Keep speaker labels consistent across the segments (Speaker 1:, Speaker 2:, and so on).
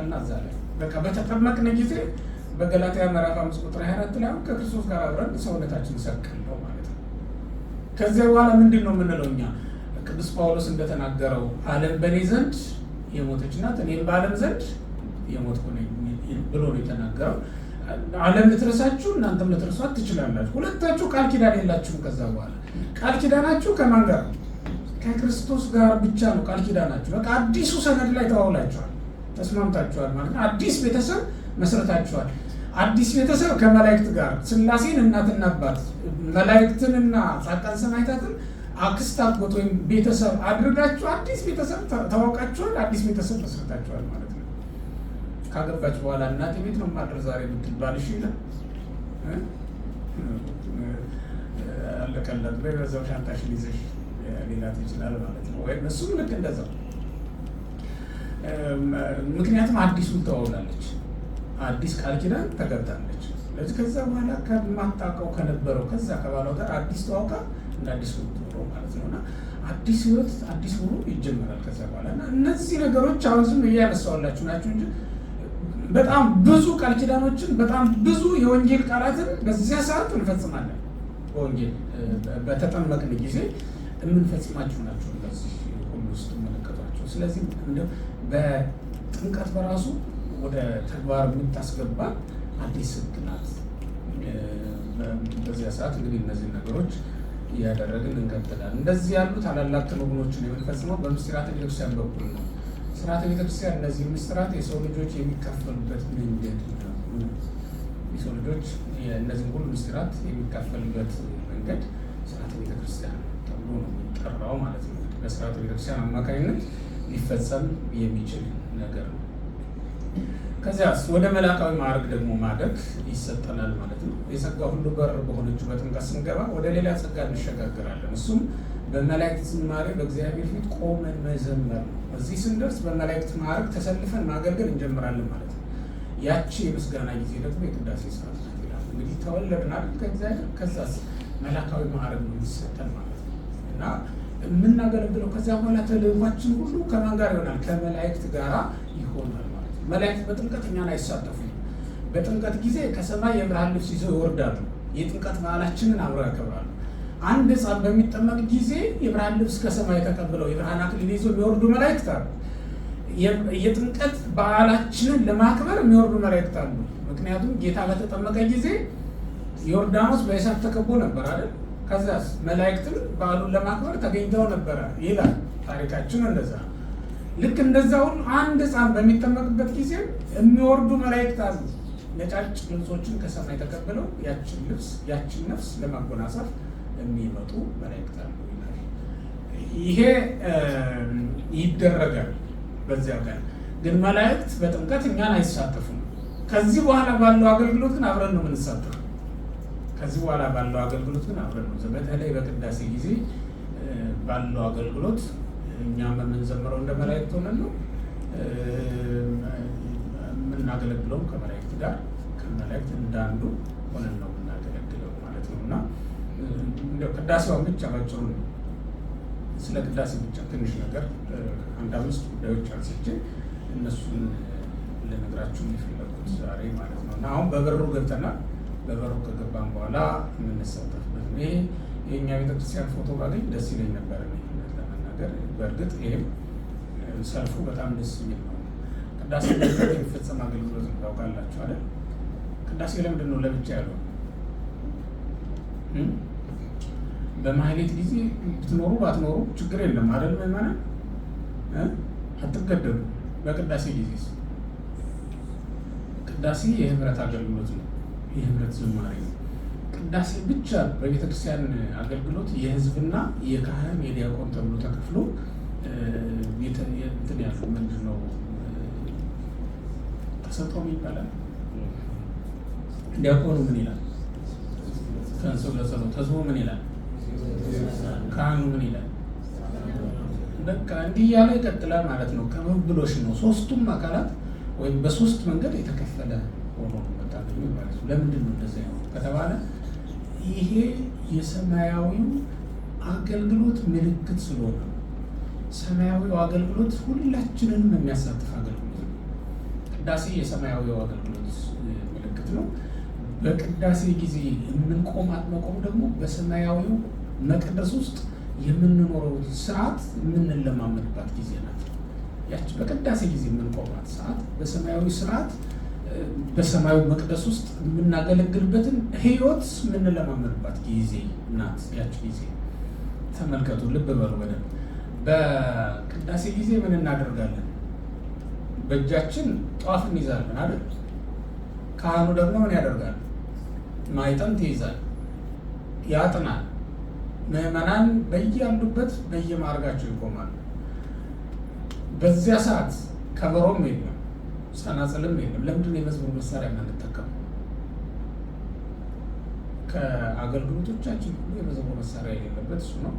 Speaker 1: ይመጣልና እዛ ላይ በቃ በተጠመቅን ጊዜ በገላትያ ምዕራፍ 5 ቁጥር 24 ላይ ከክርስቶስ ጋር አብረን ሰውነታችን ሰቀል ነው ማለት ነው። ከዚያ በኋላ ምንድን ነው የምንለው እኛ? ቅዱስ ጳውሎስ እንደተናገረው ዓለም በእኔ ዘንድ የሞተች ናት፣ እኔም በዓለም ዘንድ የሞትኩ ነኝ ብሎ ነው የተናገረው። ዓለም ልትረሳችሁ እናንተም ልትረሷት ትችላላችሁ። ሁለታችሁ ቃል ኪዳን የላችሁም። ከዛ በኋላ ቃል ኪዳናችሁ ከማን ጋር? ከክርስቶስ ጋር ብቻ ነው ቃል ኪዳናችሁ። በቃ አዲሱ ሰነድ ላይ ተዋውላችኋል፣ ተስማምታችኋል ማለት ነው። አዲስ ቤተሰብ መስረታችኋል። አዲስ ቤተሰብ ከመላእክት ጋር ሥላሴን እናትና አባት መላእክትንና ጻድቃን ሰማዕታትን አክስት አጎት ወይም ቤተሰብ አድርጋችሁ አዲስ ቤተሰብ ተዋውቃችኋል። አዲስ ቤተሰብ መስረታችኋል ማለት ነው። ካገባች በኋላ እናቴ ቤት ነው ማድረግ ዛሬ ብትባል እሺ ይላል አለቀለት በዛው ሻንጣሽን ይዘሽ ሌላት ይችላል ማለት ነው። ወይም እሱም ልክ እንደዛው ምክንያቱም አዲሱን ተዋውላለች፣ አዲስ ቃል ኪዳን ተገብታለች። ስለዚህ ከዛ በኋላ ከማታውቀው ከነበረው ከዛ ከባሏ ጋር አዲስ ተዋውቃ እንደ አዲስ ኑሮ ማለት ነው እና አዲስ ህይወት አዲስ ኑሮ ይጀምራል ከዛ በኋላ እና እነዚህ ነገሮች አሁን ዝም እያነሳዋላችሁ ናቸው እንጂ በጣም ብዙ ቃል ኪዳኖችን በጣም ብዙ የወንጌል ቃላትን በዚያ ሰዓት እንፈጽማለን። በወንጌል በተጠመቅን ጊዜ የምንፈጽማቸው ናቸው እነዚህ ሁሉ ውስጥ መለከቷቸው። ስለዚህ በጥምቀት በራሱ ወደ ተግባር የምታስገባ አዲስ ህግ ናት። በዚያ ሰዓት እንግዲህ እነዚህ ነገሮች እያደረግን እንቀጥላለን። እንደዚህ ያሉ ታላላቅ ክንውኖችን የምንፈጽመው በምስጢራተ ቤተክርስቲያን በኩል ነው። ስርዓተ ቤተክርስቲያን እነዚህ ምስጢራት የሰው ልጆች የሚካፈሉበት መንገድ ነው። የሰው ልጆች እነዚህ ሁሉ ምስጢራት የሚካፈሉበት መንገድ ስርዓተ ቤተክርስቲያን ተብሎ ነው የሚጠራው ማለት ነው። በስርዓተ ቤተክርስቲያን አማካኝነት ሊፈጸም የሚችል ነገር ነው። ከዚያስ ወደ መላካዊ ማዕረግ ደግሞ ማደግ ይሰጠናል ማለት ነው። የጸጋ ሁሉ በር በሆነችው በጥምቀት ስንገባ ወደ ሌላ ጸጋ እንሸጋግራለን። እሱም በመላእክት ዝማሬ በእግዚአብሔር ፊት ቆመን መዘመር ነው። እዚህ ስንደርስ በመላእክት ማዕረግ ተሰልፈን ማገልገል እንጀምራለን ማለት ነው። ያቺ የምስጋና ጊዜ ደግሞ የቅዳሴ ሰዓት ናት ይላል። እንግዲህ ተወለድን አይደል ከእግዚአብሔር፣ ከዛስ መላካዊ ማዕረግ ነው የሚሰጠን ማለት ነው እና የምናገለግለው ከዚያ በኋላ ተልእኳችን ሁሉ ከማን ጋር ይሆናል? ከመላእክት ጋራ ይሆናል ማለት ነው። መላእክት በጥምቀት እኛን አይሳተፉም። በጥምቀት ጊዜ ከሰማይ የብርሃን ልብስ ይዘው ይወርዳሉ። የጥምቀት በዓላችንን አብረው ያከብራሉ። አንድ ሕፃን በሚጠመቅ ጊዜ የብርሃን ልብስ ከሰማይ ተቀብለው የብርሃን አክሊል ይዘው የሚወርዱ መላእክት አሉ። የጥምቀት በዓላችንን ለማክበር የሚወርዱ መላእክት አሉ። ምክንያቱም ጌታ በተጠመቀ ጊዜ ዮርዳኖስ በእሳት ተከቦ ነበር አይደል? ከዛስ መላእክትም በዓሉን ለማክበር ተገኝተው ነበረ ይላል ታሪካችን። እንደዛ ልክ እንደዛው አንድ ሕፃን በሚጠመቅበት ጊዜ የሚወርዱ መላእክት አሉ። ነጫጭ ልብሶችን ከሰማይ ተቀብለው ያችን ነፍስ ለማጎናጸፍ የሚመጡ መላእክት አሉ ይላል። ይሄ ይደረጋል። በዚያ ቀን ግን መላእክት በጥምቀት እኛን አይሳተፉም። ከዚህ በኋላ ባለው አገልግሎት ግን አብረን ነው የምንሳተፈው። ከዚህ በኋላ ባለው አገልግሎት ግን አብረን ነው። በተለይ በቅዳሴ ጊዜ ባለው አገልግሎት እኛም የምንዘምረው እንደ መላእክት ሆነን ነው የምናገለግለው። ከመላእክት ጋር ከመላእክት እንዳንዱ ሆነን ነው የምናገለግለው ማለት ነው እና እንደው ቅዳሴውን ብቻ ባጭሩ ስለ ቅዳሴ ብቻ ትንሽ ነገር አንድ አምስት ጉዳዮች አንስቼ እነሱን ልነግራችሁ የፈለኩት ዛሬ ማለት ነው እና አሁን በበሩ ገብተናል። በበሩ ከገባን በኋላ የምንሳተፍበት ነው። ይሄ የእኛ ቤተክርስቲያን ፎቶ ባገኝ ደስ ይለኝ ነበር ለመናገር። በእርግጥ ይሄም ሰልፉ በጣም ደስ የሚል ነው። ቅዳሴ የሚፈጸም አገልግሎት ነው። ታውቃላችሁ አይደል? ቅዳሴ ለምንድን ነው ለብቻ ያለው? በማህሌት ጊዜ ብትኖሩ ባትኖሩ ችግር የለም አይደል? ምዕመናን አትገደዱ። በቅዳሴ ጊዜ ቅዳሴ የህብረት አገልግሎት ነው። የህብረት ዝማሬ ነው። ቅዳሴ ብቻ በቤተክርስቲያን አገልግሎት የህዝብና የካህን የዲያቆን ተብሎ ተከፍሎ እንትን ያሉ ምንድን ነው ተሰጥቶም ይባላል። ዲያቆኑ ምን ይላል? ተንሥኡ ለጸሎት። ህዝቡ ምን ይላል? ካህኑ ምን ይላል? በቃ እንዲህ እያለ ይቀጥላል ማለት ነው። ከመብሎሽ ነው። ሶስቱም አካላት ወይም በሶስት መንገድ የተከፈለ ሆኖ መጣልኝ ማለት ነው። ለምንድን ነው እንደዛ ነው ከተባለ ይሄ የሰማያዊው አገልግሎት ምልክት ስለሆነ ሰማያዊው አገልግሎት ሁላችንንም የሚያሳትፍ አገልግሎት ነው። ቅዳሴ የሰማያዊው አገልግሎት ምልክት ነው። በቅዳሴ ጊዜ መቆም ደግሞ በሰማያዊው መቅደስ ውስጥ የምንኖረው ስርዓት የምንለማመድባት ጊዜ ናት። ያች በቅዳሴ ጊዜ የምንቆማት ሰዓት በሰማያዊ ስርዓት በሰማያዊ መቅደስ ውስጥ የምናገለግልበትን ህይወት የምንለማመድባት ጊዜ ናት። ያች ጊዜ ተመልከቱ፣ ልብ በሉ በደንብ። በቅዳሴ ጊዜ ምን እናደርጋለን? በእጃችን ጧፍ እንይዛለን አይደል? ካህኑ ደግሞ ምን ያደርጋል? ማዕጠንት ይይዛል፣ ያጥናል። ምዕመናን በያሉበት በየማዕረጋቸው ይቆማሉ። በዚያ ሰዓት ከበሮም የለም፣ ጸናጽልም የለም። ለምንድን ነው የመዝሙር መሳሪያ የምንጠቀመው? ከአገልግሎቶቻችን ሁሉ የመዝሙር መሳሪያ የሌለበት እሱ ነው።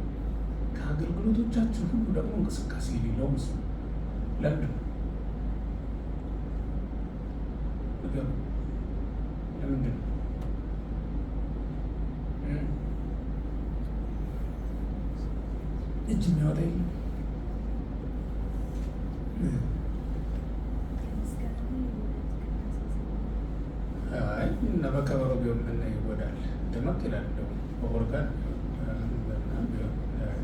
Speaker 1: ከአገልግሎቶቻችን ሁሉ ደግሞ እንቅስቃሴ የሌለው እሱ ነው። ለምንድን ነው? ለምንድን ነው? እጅ የሚያወጣ የለም። እና በከበሮ ቢሆን ምን ይጎዳል? ደመቅ ይላል። ደግሞ በኦርጋን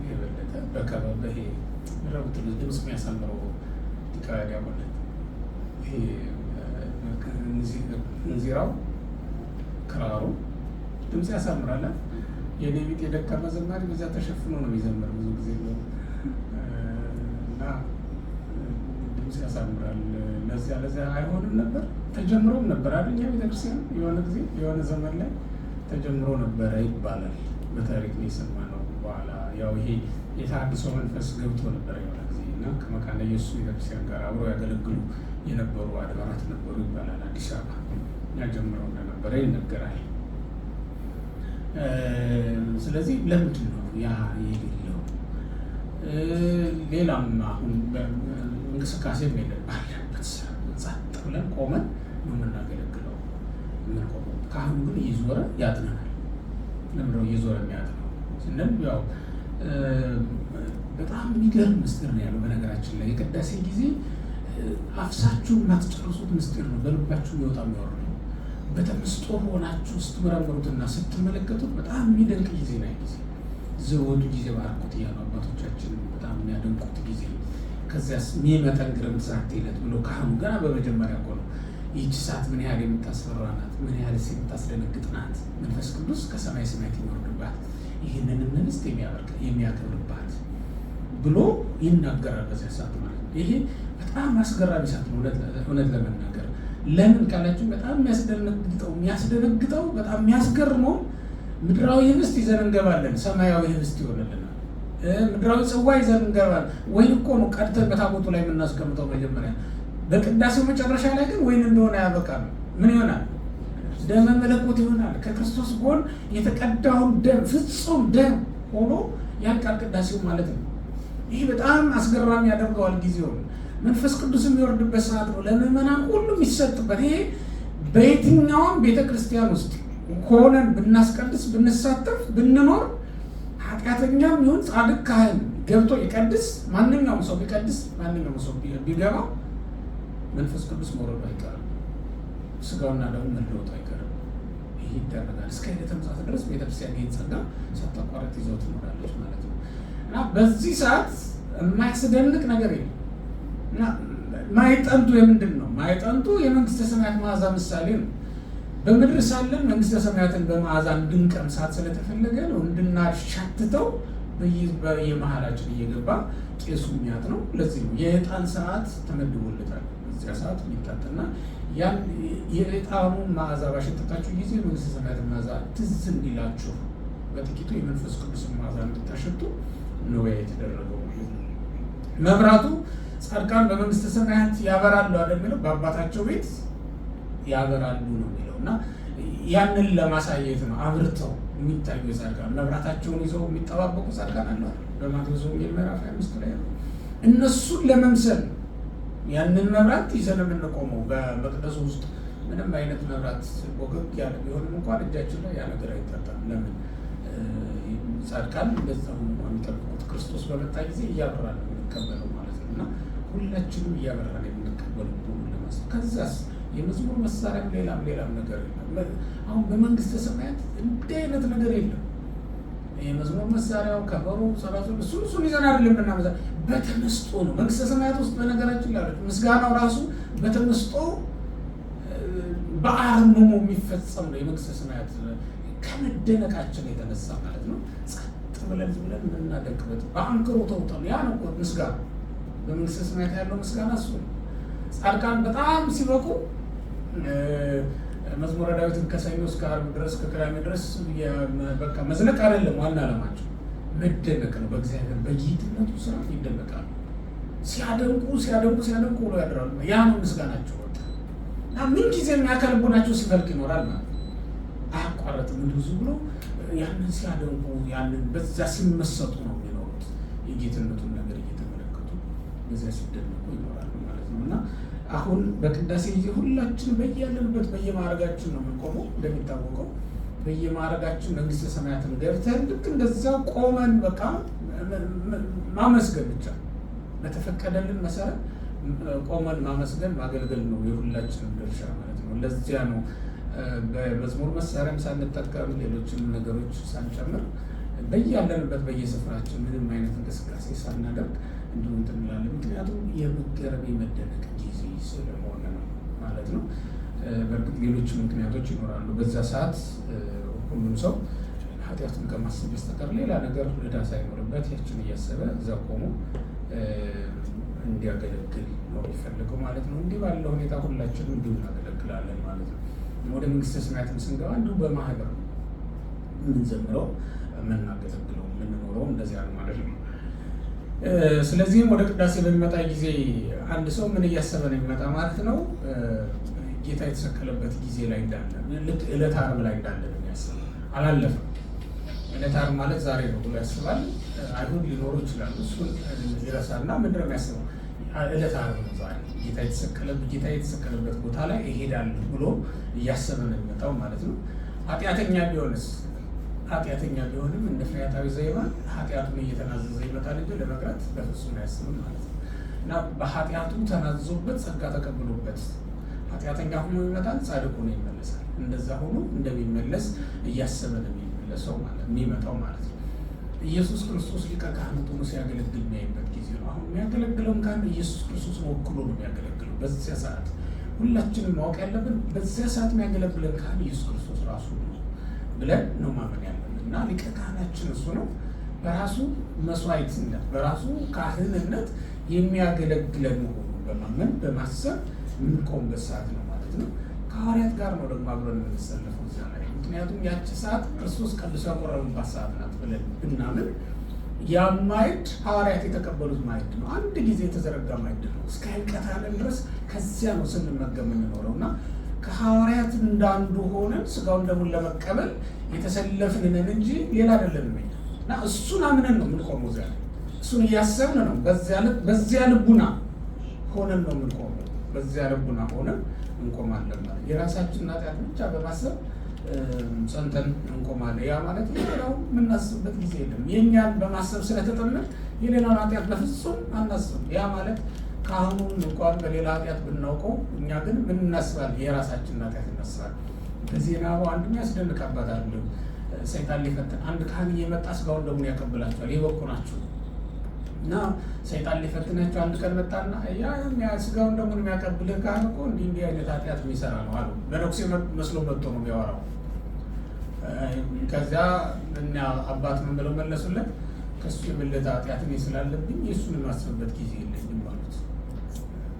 Speaker 1: የበለጠ በከበሮ ይሄ ረቡት ድምፅ የሚያሳምረው ዲቃዲያቆነት ይሄ እንዚራው ክራሩ ድምፅ ያሳምራል። የኔ ቢጤ የደካማ ዘማሪ በዚያ ተሸፍኖ ነው የሚዘምር ብዙ ጊዜ እና ድምፅ ያሳምራል። ለዚያ አይሆንም ነበር፣ ተጀምሮም ነበር አይደል? ቤተክርስቲያን የሆነ ጊዜ የሆነ ዘመን ላይ ተጀምሮ ነበረ ይባላል። በታሪክ ነው የሰማነው። በኋላ ያው ይሄ የተሐድሶ መንፈስ ገብቶ ነበረ የሆነ ጊዜ እና ከመካነ ኢየሱስ ቤተክርስቲያን ጋር አብረው ያገለግሉ የነበሩ አድባራት ነበሩ ይባላል። አዲስ አበባ ያ ጀምረው እንደነበረ ይነገራል። ስለዚህ ለምንድን ነው ያ የሌለው? ሌላም አሁን እንቅስቃሴ የለም ባለበት ጸጥ ብለን ቆመን ነው የምናገለግለው የምንቆመው። ካህኑ ግን እየዞረ ያጥነናል። ለምንድን ነው እየዞረ የሚያጥነው ስንል ያው በጣም የሚገርም ምስጢር ነው ያለው። በነገራችን ላይ የቅዳሴ ጊዜ አፍሳችሁ የማትጨርሱት ምስጢር ነው። በልባችሁ የሚወጣ የሚወርድ ነው። በተመስጦ ሆናችሁ ስትመረምሩትና ስትመለከቱት በጣም የሚደንቅ ጊዜ ነው። ጊዜ ዘወዱ ጊዜ ባርኮት እያሉ አባቶቻችን በጣም የሚያደንቁት ጊዜ። ከዚያስ የሚመጠን ግርምት ሰዓት ይለት ብሎ ካህኑ ገና በመጀመሪያ እኮ ነው ይህች ሰዓት ምን ያህል የምታስፈራ ናት፣ ምን ያህል የምታስደነግጥ ናት፣ መንፈስ ቅዱስ ከሰማይ ሰማያት የሚወርድባት ይህንንም መንግስት የሚያከብርባት ብሎ ይናገራል። በዚያ ሰዓት ማለት ነው። ይሄ በጣም አስገራሚ ሰዓት ነው እውነት ለመናገር። ለምን ካላችሁ በጣም የሚያስደነግጠው በጣም የሚያስገርመው ምድራዊ ህብስት ይዘን እንገባለን፣ ሰማያዊ ህብስት ይሆንልናል። ምድራዊ ጽዋ ይዘን እንገባለን። ወይን እኮ ነው ቀድተን በታቦቱ ላይ የምናስቀምጠው መጀመሪያ። በቅዳሴው መጨረሻ ላይ ግን ወይን እንደሆነ ያበቃል። ምን ይሆናል? ደመ መለኮት ይሆናል። ከክርስቶስ ጎን የተቀዳውን ደም ፍጹም ደም ሆኖ ያልቃል ቅዳሴው ማለት ነው። ይህ በጣም አስገራሚ ያደርገዋል ጊዜውን። መንፈስ ቅዱስ የሚወርድበት ሰዓት ነው፣ ለምዕመናን ሁሉ የሚሰጥበት። ይሄ በየትኛውም ቤተክርስቲያን ውስጥ ሆነን ብናስቀድስ፣ ብንሳተፍ፣ ብንኖር ኃጢአተኛም ይሁን ጻድቅ ካህን ገብቶ ይቀድስ፣ ማንኛውም ሰው ቢቀድስ፣ ማንኛውም ሰው ቢገባ መንፈስ ቅዱስ መውረዱ አይቀርም፣ ስጋውና ደግሞ መለወጡ አይቀርም። ይህ ይደረጋል። እስከ ዕለተ ምጽአት ድረስ ቤተክርስቲያን ይህን ጸጋ ሳታቋርጥ ይዘው ትኖራለች ማለት ነው። እና በዚህ ሰዓት የማያስደንቅ ነገር የለም። እና ማዕጠንቱ የምንድን ነው? ማዕጠንቱ የመንግስተ ሰማያት መዓዛ ምሳሌ ነው። በምድር ሳለን መንግስተ ሰማያትን በመዓዛ እንድንቀምሳት ስለተፈለገ ነው፣ እንድናሻትተው በየመሃላችን እየገባ ቄሱ የሚያጥ ነው። ለዚህ ነው የዕጣን ሰዓት ተመድቦለታል። እዚያ ሰዓት የሚታጠና ያን የዕጣኑን መዓዛ ባሸተታችሁ ጊዜ መንግስተ ሰማያትን መዓዛ ትዝ እንዲላችሁ በጥቂቱ የመንፈስ ቅዱስን መዓዛ እንድታሸቱ ነው የተደረገው። መብራቱ ጻድቃን በመንግስተ ሰማያት ያበራሉ አይደል የሚለው፣ በአባታቸው ቤት ያበራሉ ነው የሚለው። እና ያንን ለማሳየት ነው አብርተው የሚታዩ ጻድቃን፣ መብራታቸውን ይዘው የሚጠባበቁ ጻድቃን አሉ። በማቴዎስ ወንጌል ምዕራፍ 25 ላይ ነው። እነሱን ለመምሰል ያንን መብራት ይዘን የምንቆመው በመቅደሱ ውስጥ ምንም አይነት መብራት ወገግ ያለ ቢሆንም እንኳን እጃችን ላይ ያ ነገር አይታጣም። ለምን? ጻድቃን እንደዛ ሆኖ የሚጠብቁት ክርስቶስ በመጣ ጊዜ እያበራን ነው የምንቀበለው ማለት ነው። እና ሁላችንም እያበራን የምንቀበለው ለማሳየት የምናስበው። ከዛስ የመዝሙር መሳሪያም ሌላም ነገር የለም። አሁን በመንግስተ ሰማያት እንዲህ አይነት ነገር የለም። የመዝሙር መሳሪያው ከበሮ ሰራቱ እሱን ይዘን አይደለም የምናመዛ በተመስጦ ነው። መንግስተ ሰማያት ውስጥ በነገራችን ላይ ምስጋናው ራሱ በተመስጦ በአርምሞ የሚፈጸም ነው። የመንግስተ ሰማያት ከመደነቃችን የተነሳ ማለት ነው። ጸጥ ብለን የምናደንቅበት በአንክሮ ተውጠን ያ ነው ምስጋና። በመንግስተ ሰማያት ያለው ምስጋና እሱ ነው። ጻድቃን በጣም ሲበቁ መዝሙረ ዳዊትን ከሰኞ እስከ ዓርብ ድረስ ከቅዳሜ ድረስ በቃ መዝለቅ አይደለም ዋና ዓላማቸው፣ መደነቅ ነው። በእግዚአብሔር በጌትነቱ ስራ ይደነቃሉ። ሲያደንቁ ብሎ ያድራሉ። ያ ነው ምስጋናቸው። በቃ እና ምን ጊዜ የአካል ልቦናቸው ሲፈልቅ ይኖራል ማለት ነው። አያቋረጥም። ብዙ ብሎ ያንን ሲያደንቁ ያንን በዛ ሲመሰጡ ነው የሚኖሩት። የጌትነቱን ነገር እየተመለከቱ በዚያ ሲደነቁ ይኖራሉ ማለት ነው። እና አሁን በቅዳሴ ጊዜ ሁላችን በያለንበት በየማዕረጋችን ነው የምንቆመው። እንደሚታወቀው በየማዕረጋችን መንግስተ ሰማያትን ገብተን ልክ እንደዚያው ቆመን በቃ ማመስገን ብቻ በተፈቀደልን መሰረት ቆመን ማመስገን ማገልገል ነው የሁላችንም ድርሻ ማለት ነው። ለዚያ ነው በመዝሙር መሳሪያም ሳንጠቀም ሌሎችንም ነገሮች ሳንጨምር በያለንበት በየስፍራችን ምንም አይነት እንቅስቃሴ ሳናደርግ እንዲሁ እንትን እንላለን። ምክንያቱም የመገረም የመደነቅ ጊዜ ስለሆነ ነው ማለት ነው። በእርግጥ ሌሎች ምክንያቶች ይኖራሉ። በዛ ሰዓት ሁሉም ሰው ኃጢአቱን ከማሰብ በስተቀር ሌላ ነገር ዕዳ ሳይኖርበት ያችን እያሰበ እዛ ቆሞ እንዲያገለግል ነው የሚፈልገው ማለት ነው። እንዲህ ባለ ሁኔታ ሁላችንም እንዲሁ እናገለግላለን ማለት ነው። ወደ መንግስተ ሰማያትም ስንገባ እንዲሁ በማህበር ነው የምንዘምረው፣ የምናገለግለው፣ የምንኖረው እንደዚያ ነው ማለት ነው። ስለዚህም ወደ ቅዳሴ በሚመጣ ጊዜ አንድ ሰው ምን እያሰበ ነው የሚመጣ ማለት ነው? ጌታ የተሰቀለበት ጊዜ ላይ እንዳለ ዕለተ ዓርብ ላይ እንዳለ ነው የሚያስበው። አላለፈም። ዕለተ ዓርብ ማለት ዛሬ ነው ብሎ ያስባል። አይሁድ ሊኖሩ ይችላሉ። እሱን ይረሳና ምንድን ነው የሚያስበው? ዕለተ ዓርብ ነው ዛሬ፣ ጌታ የተሰቀለበት ቦታ ላይ እሄዳለሁ ብሎ እያሰበ ነው የሚመጣው ማለት ነው። ኃጢአተኛ ቢሆንም እንደ ፈያታዊ ዘይባን ኃጢአቱን እየተናዘዘ ይመጣል እንጂ ለመቅረት በፍጹም አያስብም ማለት ነው። እና በኃጢአቱ ተናዝዞበት ጸጋ ተቀብሎበት ኃጢአተኛ ሆኖ ይመጣል፣ ጻድቅ ሆኖ ይመለሳል። እንደዛ ሆኖ እንደሚመለስ እያሰበ ነው የሚመጣው ማለት ነው። ኢየሱስ ክርስቶስ ሊቀ ካህናት ሆኖ ሲያገለግል የሚያይበት ጊዜ ነው። አሁን የሚያገለግለውን ካህን ኢየሱስ ክርስቶስን ወክሎ ነው የሚያገለግለው። በዚያ ሰዓት ሁላችንም ማወቅ ያለብን በዚያ ሰዓት የሚያገለግለን ካህን ኢየሱስ ክርስቶስ ራሱ ነው ብለን ነው ማመን ያለብን። እና ሊቀ ካህናችን እሱ ነው። በራሱ መስዋዕትነት በራሱ ካህንነት የሚያገለግለን መሆኑ በማመን በማሰብ የምንቆምበት ሰዓት ነው ማለት ነው። ከሐዋርያት ጋር ነው ደግሞ አብረን የምንሰለፈው እዚያ ላይ። ምክንያቱም ያቺ ሰዓት ክርስቶስ ቀድሶ ያቆረበባት ሰዓት ናት ብለን ብናምን ያ ማዕድ ሐዋርያት የተቀበሉት ማዕድ ነው። አንድ ጊዜ የተዘረጋ ማዕድ ነው እስከ ሕልቀተ ዓለም ድረስ። ከዚያ ነው ስንመገብ የምንኖረው እና ከሐዋርያት እንዳንዱ ሆነን ስጋውን ደሙን ለመቀበል የተሰለፍን ነን እንጂ ሌላ አይደለንም እና እሱን አምነን ነው የምንቆመው። እዚያ እሱን እያሰብን ነው። በዚያ ልቡና ሆነን ነው የምንቆመው። በዚያ ልቡና ሆነን እንቆማለን ማለት የራሳችንን ኃጢአት ብቻ በማሰብ ጸንተን እንቆማለን። ያ ማለት የሌላው የምናስብበት ጊዜ የለም። የእኛን በማሰብ ስለተጠመን የሌላውን ኃጢአት በፍጹም አናስብም። ያ ማለት ካህኑን እንኳን በሌላ ኃጢአት ብናውቀው እኛ ግን ምን እናስባለን? የራሳችንን ኃጢአት እናስባለን። በዜና አንዱ የሚያስደንቅ አባት አለ። ሰይጣን ሊፈትን አንድ ካህን እየመጣ ስጋውን ደሙን ያቀብላቸዋል። የበቁ ናቸው እና ሰይጣን ሊፈትናቸው አንድ ቀን መጣና ያ ስጋውን ደሙን የሚያቀብልህ ካህን እኮ እንዲህ አይነት ኃጢአት የሚሰራ ነው አሉ። በነኩሴ መስሎ መጥቶ ነው የሚያወራው። ከዚያ እኛ አባት ምን ብለው መለሱለት? ከሱ የበለጠ ኃጢአት እኔ ስላለብኝ የእሱን የማስብበት ጊዜ የለኝም አሉት።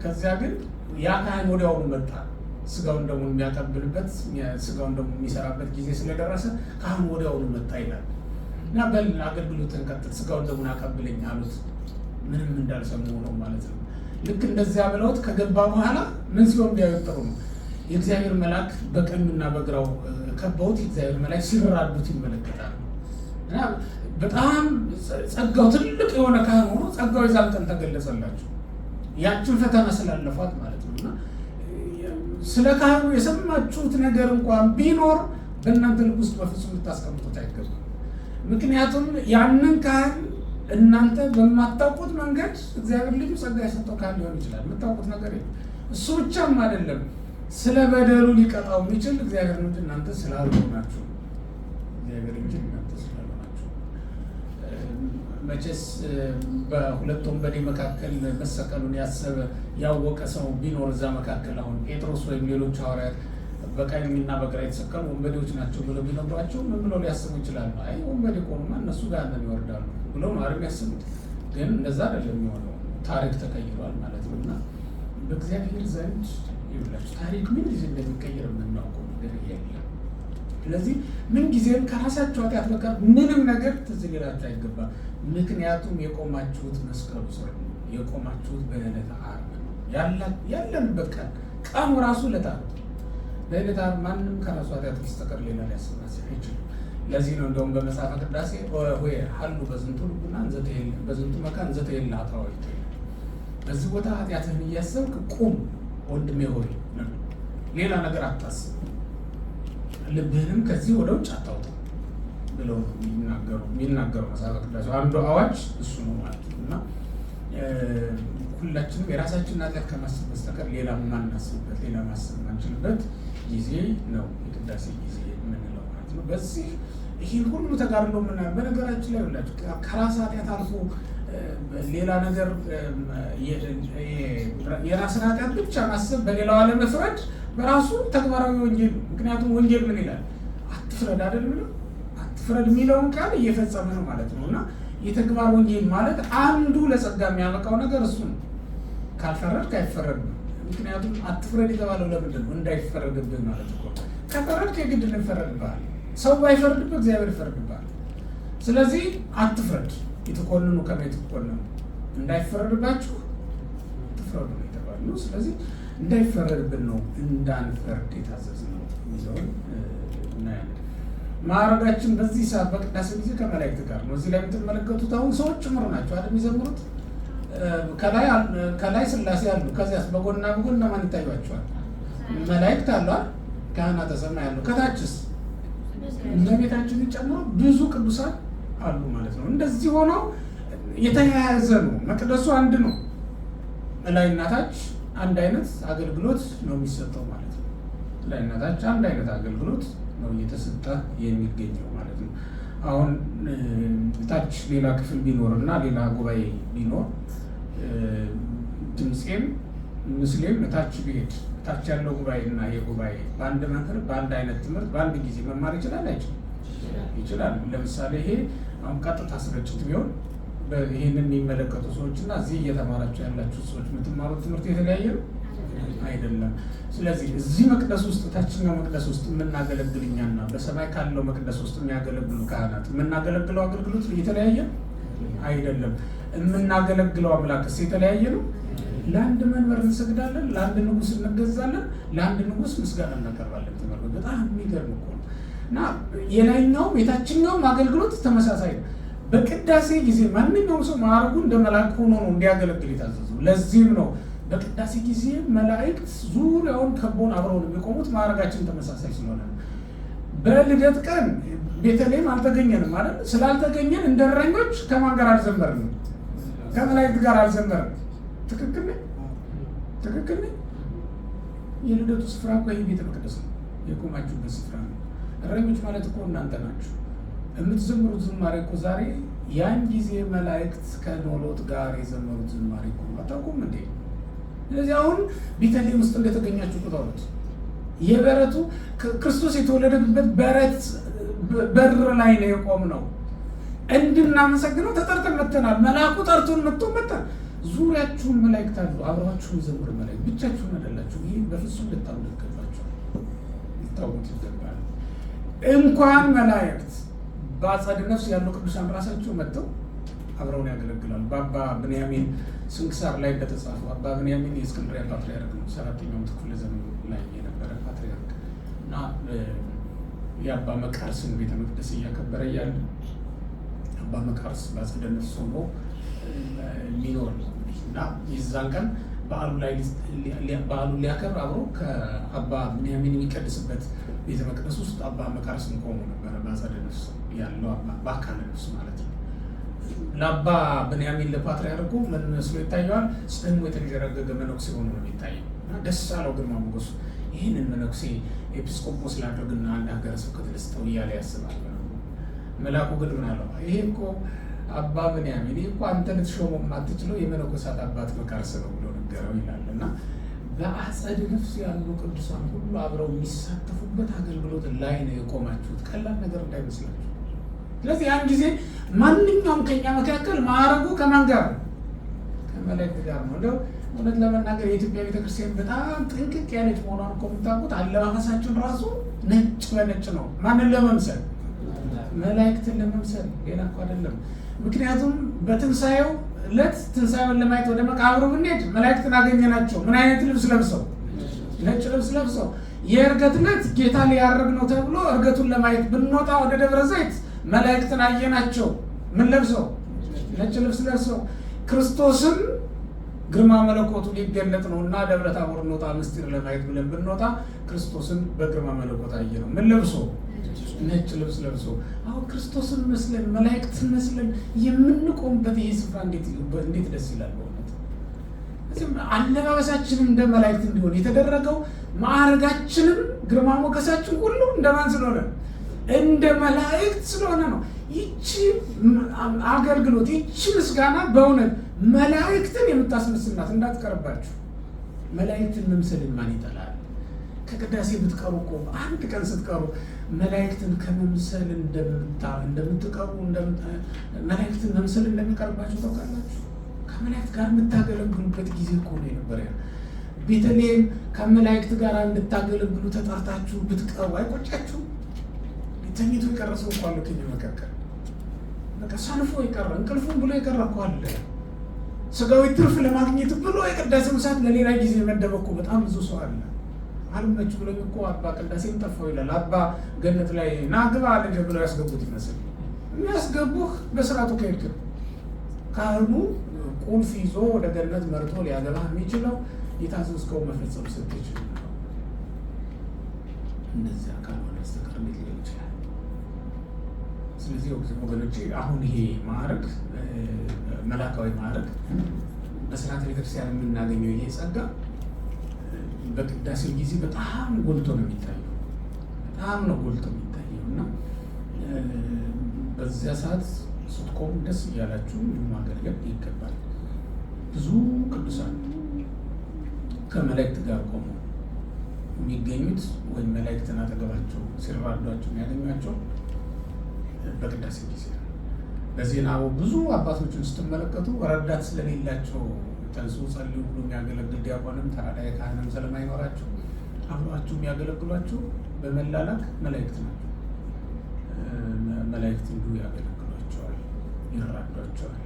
Speaker 1: ከዚያ ግን ያ ካህን ወዲያውኑ መጣ። ስጋውን ደሙን የሚያቀብልበት ስጋውን ደሙን የሚሰራበት ጊዜ ስለደረሰ ካህን ወዲያውኑ መጣ ይላል እና በል አገልግሎትን ቀጥል፣ ስጋውን ደሙን አቀብለኝ አሉት። ምንም እንዳልሰሙ ነው ማለት ነው። ልክ እንደዚያ ብለውት ከገባ በኋላ ምን ሲሆን ቢያወጥሩ ነው የእግዚአብሔር መልአክ በቀኙና በግራው ከበውት የእግዚአብሔር መልአክ ሲራዱት ይመለከታል። እና በጣም ጸጋው ትልቅ የሆነ ካህን ሆኖ ጸጋው የዛን ቀን ተገለጸላቸው። ያችን ፈተና ስላለፏት ማለት ነው። እና ስለ ካህኑ የሰማችሁት ነገር እንኳን ቢኖር በእናንተ ልብ ውስጥ በፍጹም ልታስቀምጡት አይገባም። ምክንያቱም ያንን ካህን እናንተ በማታውቁት መንገድ እግዚአብሔር ልዩ ጸጋ የሰጠው ካህን ሊሆን ይችላል። የምታውቁት ነገር የለም። እሱ ብቻም አይደለም፣ ስለ በደሉ ሊቀጣው የሚችል እግዚአብሔር እንጂ እናንተ ስላልሆናችሁ፣ እግዚአብሔር እንጂ እናንተ ስላልሆናችሁ። መቼስ በሁለት ወንበዴ መካከል መሰቀሉን ያሰበ ያወቀ ሰው ቢኖር እዛ መካከል አሁን ጴጥሮስ ወይም ሌሎች ሐዋርያት በቀኝና በግራ የተሰቀሉ ወንበዴዎች ናቸው ብለው ቢነግሯቸው ምን ብለው ሊያስቡ ይችላሉ? አይ ወንበዴ ከሆኑማ እነሱ ጋር ይወርዳሉ ብለው ነው አይደል የሚያስቡት። ግን እንደዛ አይደለም የሚሆነው። ታሪክ ተቀይሯል ማለት ነው። እና በእግዚአብሔር ዘንድ ይብላችሁ ታሪክ ምን ጊዜ እንደሚቀየር የምናውቀው ነገር የለም። ስለዚህ ምን ጊዜም ከራሳችሁ ኃጢአት በቀር ምንም ነገር ትዝ ሊላችሁ አይገባም። ምክንያቱም የቆማችሁት መስቀሉ ስር ነው። የቆማችሁት በዕለተ ዓርብ ነው። ያለንበት ቀኑ ራሱ ዕለተ ዓርብ። በዕለተ ዓርብ ማንም ከራሱ ኃጢአት በስተቀር ሌላ ሊያስብ አይችልም። ለዚህ ነው እንደውም በመጽሐፈ ቅዳሴ ሆይ ሀሉ በዝንቱ ልቡና በዝንቱ መካን ዘተየለ ኃጣውኢት፣ በዚህ ቦታ ኃጢአትህን እያሰብክ ቁም ወንድሜ ሆይ፣ ሌላ ነገር አታስብ፣ ልብህንም ከዚህ ወደ ውጭ አታውጣ ብለው የሚናገሩ መጽሐፈ ቅዳሴ አንዱ አዋጅ እሱ ነው ማለት ነው። እና ሁላችንም የራሳችንን ኃጢአት ከማሰብ በስተቀር ሌላ ማናስብበት ሌላ ማሰብ ማንችልበት ጊዜ ነው የቅዳሴ ጊዜ የምንለው ማለት ነው። በዚህ ይህን ሁሉ ተጋድሎ ምናምን በነገራችን ላይ ሁላችሁ ከራስ ኃጢአት አልፎ ሌላ ነገር የራስን ኃጢአት ብቻ ማሰብ በሌላው አለመፍረድ በራሱ ተግባራዊ ወንጌል ነው። ምክንያቱም ወንጌል ምን ይላል? አትፍረድ አይደል ብሎ አትፍረድ የሚለውን ቃል እየፈጸመ ነው ማለት ነው። እና የተግባር ወንጌል ማለት አንዱ ለጸጋ የሚያበቃው ነገር እሱ ነው። ካልፈረድክ አይፈረድም። ምክንያቱም አትፍረድ የተባለው ለምንድን ነው? እንዳይፈረድብህ ማለት እኮ። ከፈረድክ የግድ እንፈረድብሃል። ሰው ባይፈርድብህ እግዚአብሔር ይፈርድብሃል። ስለዚህ አትፍረድ፣ የተኮንኑ ከመ ይትኮነኑ፣ እንዳይፈረድባችሁ አትፍረዱ ነው የተባለው። ስለዚህ እንዳይፈረድብን ነው እንዳንፈርድ የታዘዝነው የሚለውን እናያለን። ማዕረጋችን በዚህ ሰዓት በቅዳሴ ጊዜ ከመላእክት ጋር ነው። እዚህ ላይ የምትመለከቱት አሁን ሰዎች ጭምር ናቸው አይደል የሚዘምሩት። ከላይ ሥላሴ አሉ። ከዚያስ በጎንና በጎን ማን ይታያቸዋል? መላእክት አሉ፣ ካህናተ ሰማይ አሉ። ከታችስ እመቤታችንን ጨምሮ ብዙ ቅዱሳን አሉ ማለት ነው። እንደዚህ ሆነው የተያያዘ ነው። መቅደሱ አንድ ነው። ላይና ታች አንድ አይነት አገልግሎት ነው የሚሰጠው ማለት ነው። ላይና ታች አንድ አይነት አገልግሎት ነው እየተሰጠ የሚገኘው ማለት ነው። አሁን ታች ሌላ ክፍል ቢኖር እና ሌላ ጉባኤ ቢኖር ድምፄም ምስሌም ታች ቢሄድ ታች ያለው ጉባኤ እና ይሄ ጉባኤ በአንድ መምህር በአንድ አይነት ትምህርት በአንድ ጊዜ መማር ይችላል አይችልም? ይችላል። ለምሳሌ ይሄ አሁን ቀጥታ ስርጭት ቢሆን ይህንን የሚመለከቱ ሰዎች እና እዚህ እየተማራችሁ ያላችሁ ሰዎች የምትማሩት ትምህርት የተለያየ ነው አይደለም። ስለዚህ እዚህ መቅደስ ውስጥ ታችኛው መቅደስ ውስጥ የምናገለግል እኛና በሰማይ ካለው መቅደስ ውስጥ የሚያገለግሉ ካህናት የምናገለግለው አገልግሎት የተለያየ አይደለም። የምናገለግለው አምላክስ የተለያየ ነው። ለአንድ መንበር እንሰግዳለን፣ ለአንድ ንጉሥ እንገዛለን፣ ለአንድ ንጉሥ ምስጋና እናቀርባለን። ተመልከቱ፣ በጣም የሚገርም እኮ ነው። እና የላይኛውም የታችኛውም አገልግሎት ተመሳሳይ ነው። በቅዳሴ ጊዜ ማንኛውም ሰው ማዕረጉ እንደ መልአክ ሆኖ ነው እንዲያገለግል የታዘዘው። ለዚህም ነው በቅዳሴ ጊዜ መላእክት ዙሪያውን ከቦን አብረው ነው የሚቆሙት። ማዕረጋችን ተመሳሳይ ስለሆነ ነው። በልደት ቀን ቤተልሔም አልተገኘንም ማለት ስላልተገኘን እንደ እረኞች ከማን ጋር አልዘመርንም? ከመላእክት ጋር አልዘመርንም። ትክክል ነኝ? ትክክል ነኝ? የልደቱ ስፍራ እኮ ይህ ቤተ መቅደስ ነው፣ የቆማችሁበት ስፍራ ነው። እረኞች ማለት እኮ እናንተ ናችሁ። የምትዘምሩት ዝማሬ እኮ ዛሬ ያን ጊዜ መላእክት ከኖሎት ጋር የዘመሩት ዝማሬ እኮ አታውቁም እንዴ? ስለዚህ አሁን ቤተልሔም ውስጥ እንደተገኛችሁ ቁጠሩት። የበረቱ ክርስቶስ የተወለደበት በረት በር ላይ ነው የቆምነው። እንድናመሰግነው ተጠርተን መጥተናል። መልአኩ ጠርቶን መጥተን ዙሪያችሁን መላእክት አሉ፣ አብረዋችሁን የዘምሩ መላእክት፣ ብቻችሁን አይደላችሁ። ይህ በፍጹም ልታምኑ ይገባችኋል፣ ልታውቁት ይገባል። እንኳን መላእክት በአጸደ ነፍስ ያሉ ቅዱሳን ራሳቸው መጥተው አብረውን ያገለግላሉ። በአባ ብንያሚን ስንክሳር ላይ እንደተጻፈው አባ ብንያሚን የእስክንድርያ ፓትርያርክ ነው፣ 7ኛው ክፍለ ዘመን ላይ የነበረ ፓትርያርክ እና የአባ መቃርስን ቤተ መቅደስ እያከበረ እያለ አባ መቃርስ በአጸደ ነፍስ ሆኖ የሚኖር ነው እና የዛን ቀን በዓሉን ሊያከብር አብሮ ከአባ ብንያሚን የሚቀድስበት ቤተ መቅደስ ውስጥ አባ መቃርስን ቆሞ ነበረ። በአጸደ ነፍስ ያለው በአካለ ነፍስ ማለት ነው። ለአባ ብንያሚን ለፓትርያርኩ ምን መስሎ ይታየዋል? ጽሕሙ የተንዠረገገ መነኩሴ ሆኖ ነው የሚታየው። ደስ አለው ግርማ ሞገሱ። ይህንን መነኩሴ ኤጲስቆጶስ ላድርግና አንድ ሀገረ ስብከት ልስጠው እያለ ያስባል። መልአኩ ግን ምን አለው? ይሄ እኮ አባ ብንያሚን እኮ አንተ ልትሾመው የማትችለው የመነኮሳት አባት መቃርስ ነው ብሎ ነገረው ይላል። እና በአጸደ ነፍስ ያሉ ቅዱሳን ሁሉ አብረው የሚሳተፉበት አገልግሎት ላይ ነው የቆማችሁት። ቀላል ነገር እንዳይመስላችሁ። ስለዚህ ያን ጊዜ ማንኛውም ከኛ መካከል ማዕረጉ ከማን ጋር ነው? ከመላእክት ጋር ነው። እንደው እውነት ለመናገር የኢትዮጵያ ቤተክርስቲያን በጣም ጥንቅቅ ያለች መሆኗን እኮ የምታውቁት አለባበሳችን ራሱ ነጭ በነጭ ነው። ማንን ለመምሰል? መላእክትን ለመምሰል፣ ሌላ እኮ አይደለም። ምክንያቱም በትንሣኤው ዕለት ትንሣኤውን ለማየት ወደ መቃብሩ ብንሄድ መላእክትን አገኘናቸው። ምን አይነት ልብስ ለብሰው? ነጭ ልብስ ለብሰው። የዕርገት ዕለት ጌታ ሊያርግ ነው ተብሎ ዕርገቱን ለማየት ብንወጣ ወደ ደብረ ዘይት መላእክትን አየናቸው። ምን ለብሰው? ነጭ ልብስ ለብሰው። ክርስቶስን ግርማ መለኮቱ ሊገለጥ ነው እና ደብረ ታቦር እንወጣ ምስጢር ለማየት ብለን ብንወጣ ክርስቶስን በግርማ መለኮት አየ ነው። ምን ለብሶ? ነጭ ልብስ ለብሶ። አሁን ክርስቶስን መስለን መላእክትን መስለን የምንቆምበት ይህ ስፍራ እንዴት ደስ ይላል በእውነት። አለባበሳችንም እንደ መላእክት እንዲሆን የተደረገው ማዕረጋችንም ግርማ ሞገሳችን ሁሉ እንደማን ስለሆነ? እንደ መላእክት ስለሆነ ነው። ይቺ አገልግሎት ይቺ ምስጋና በእውነት መላእክትን የምታስመስልናት። እንዳትቀርባችሁ። መላእክትን መምሰልን ማን ይጠላል? ከቅዳሴ ብትቀሩ እኮ አንድ ቀን ስትቀሩ መላእክትን ከመምሰል እንደምትቀሩ መላእክትን መምሰል እንደሚቀርባችሁ ታውቃላችሁ። ከመላእክት ጋር የምታገለግሉበት ጊዜ እኮ ነው የነበረ። ቤተልሔም ከመላእክት ጋር እንድታገለግሉ ተጠርታችሁ ብትቀሩ አይቆጫችሁ? ተኝቶ የቀረ ሰው እኮ አለ ከእኛ መካከል። በቃ ሰንፎ የቀረ እንቅልፉን ብሎ የቀረ እኮ አለ። ስጋዊ ትርፍ ለማግኘት ብሎ የቅዳሴውን ሰዓት ለሌላ ጊዜ የመደበ እኮ በጣም ብዙ ሰው አለ። አልመች ብሎኝ እኮ አባ ቅዳሴም ጠፋው ይላል። አባ ገነት ላይ ና ግባ አለ ብለው ያስገቡት ይመስል የሚያስገቡህ በስርዓቱ ከሄድክ ካህኑ ቁልፍ ይዞ ወደ ገነት መርቶ ሊያገባ የሚችለው የታዘዝከው መፈጸም ስትችል ነው። እንደዚያ ካልሆነ በስተቀር እንዴት ሊሆን ይችላል? ስለዚህ ወገኖቼ አሁን ይሄ ማዕረግ መላካዊ ማዕረግ በስርዓተ ቤተክርስቲያን የምናገኘው ይሄ ጸጋ በቅዳሴው ጊዜ በጣም ጎልቶ ነው የሚታየው። በጣም ነው ጎልቶ የሚታየው እና በዚያ ሰዓት ስትቆሙ ደስ እያላችሁ ማገልገል ይገባል። ብዙ ቅዱሳን ከመላእክት ጋር ቆሙ የሚገኙት ወይም መላእክትን አጠገባቸው ሲራዷቸው የሚያገኟቸው በቅዳሴ ጊዜ ነው። በዜናው ብዙ አባቶችን ስትመለከቱ ረዳት ስለሌላቸው ተንሱ ጸልዩ ብሎ የሚያገለግል ዲያቆንም ተራዳይ ካህንም ስለማይኖራቸው አብሯቸው የሚያገለግሏቸው በመላላክ መላእክት ናቸው። መላእክት እንዲሁ ያገለግሏቸዋል፣ ይራዷቸዋል።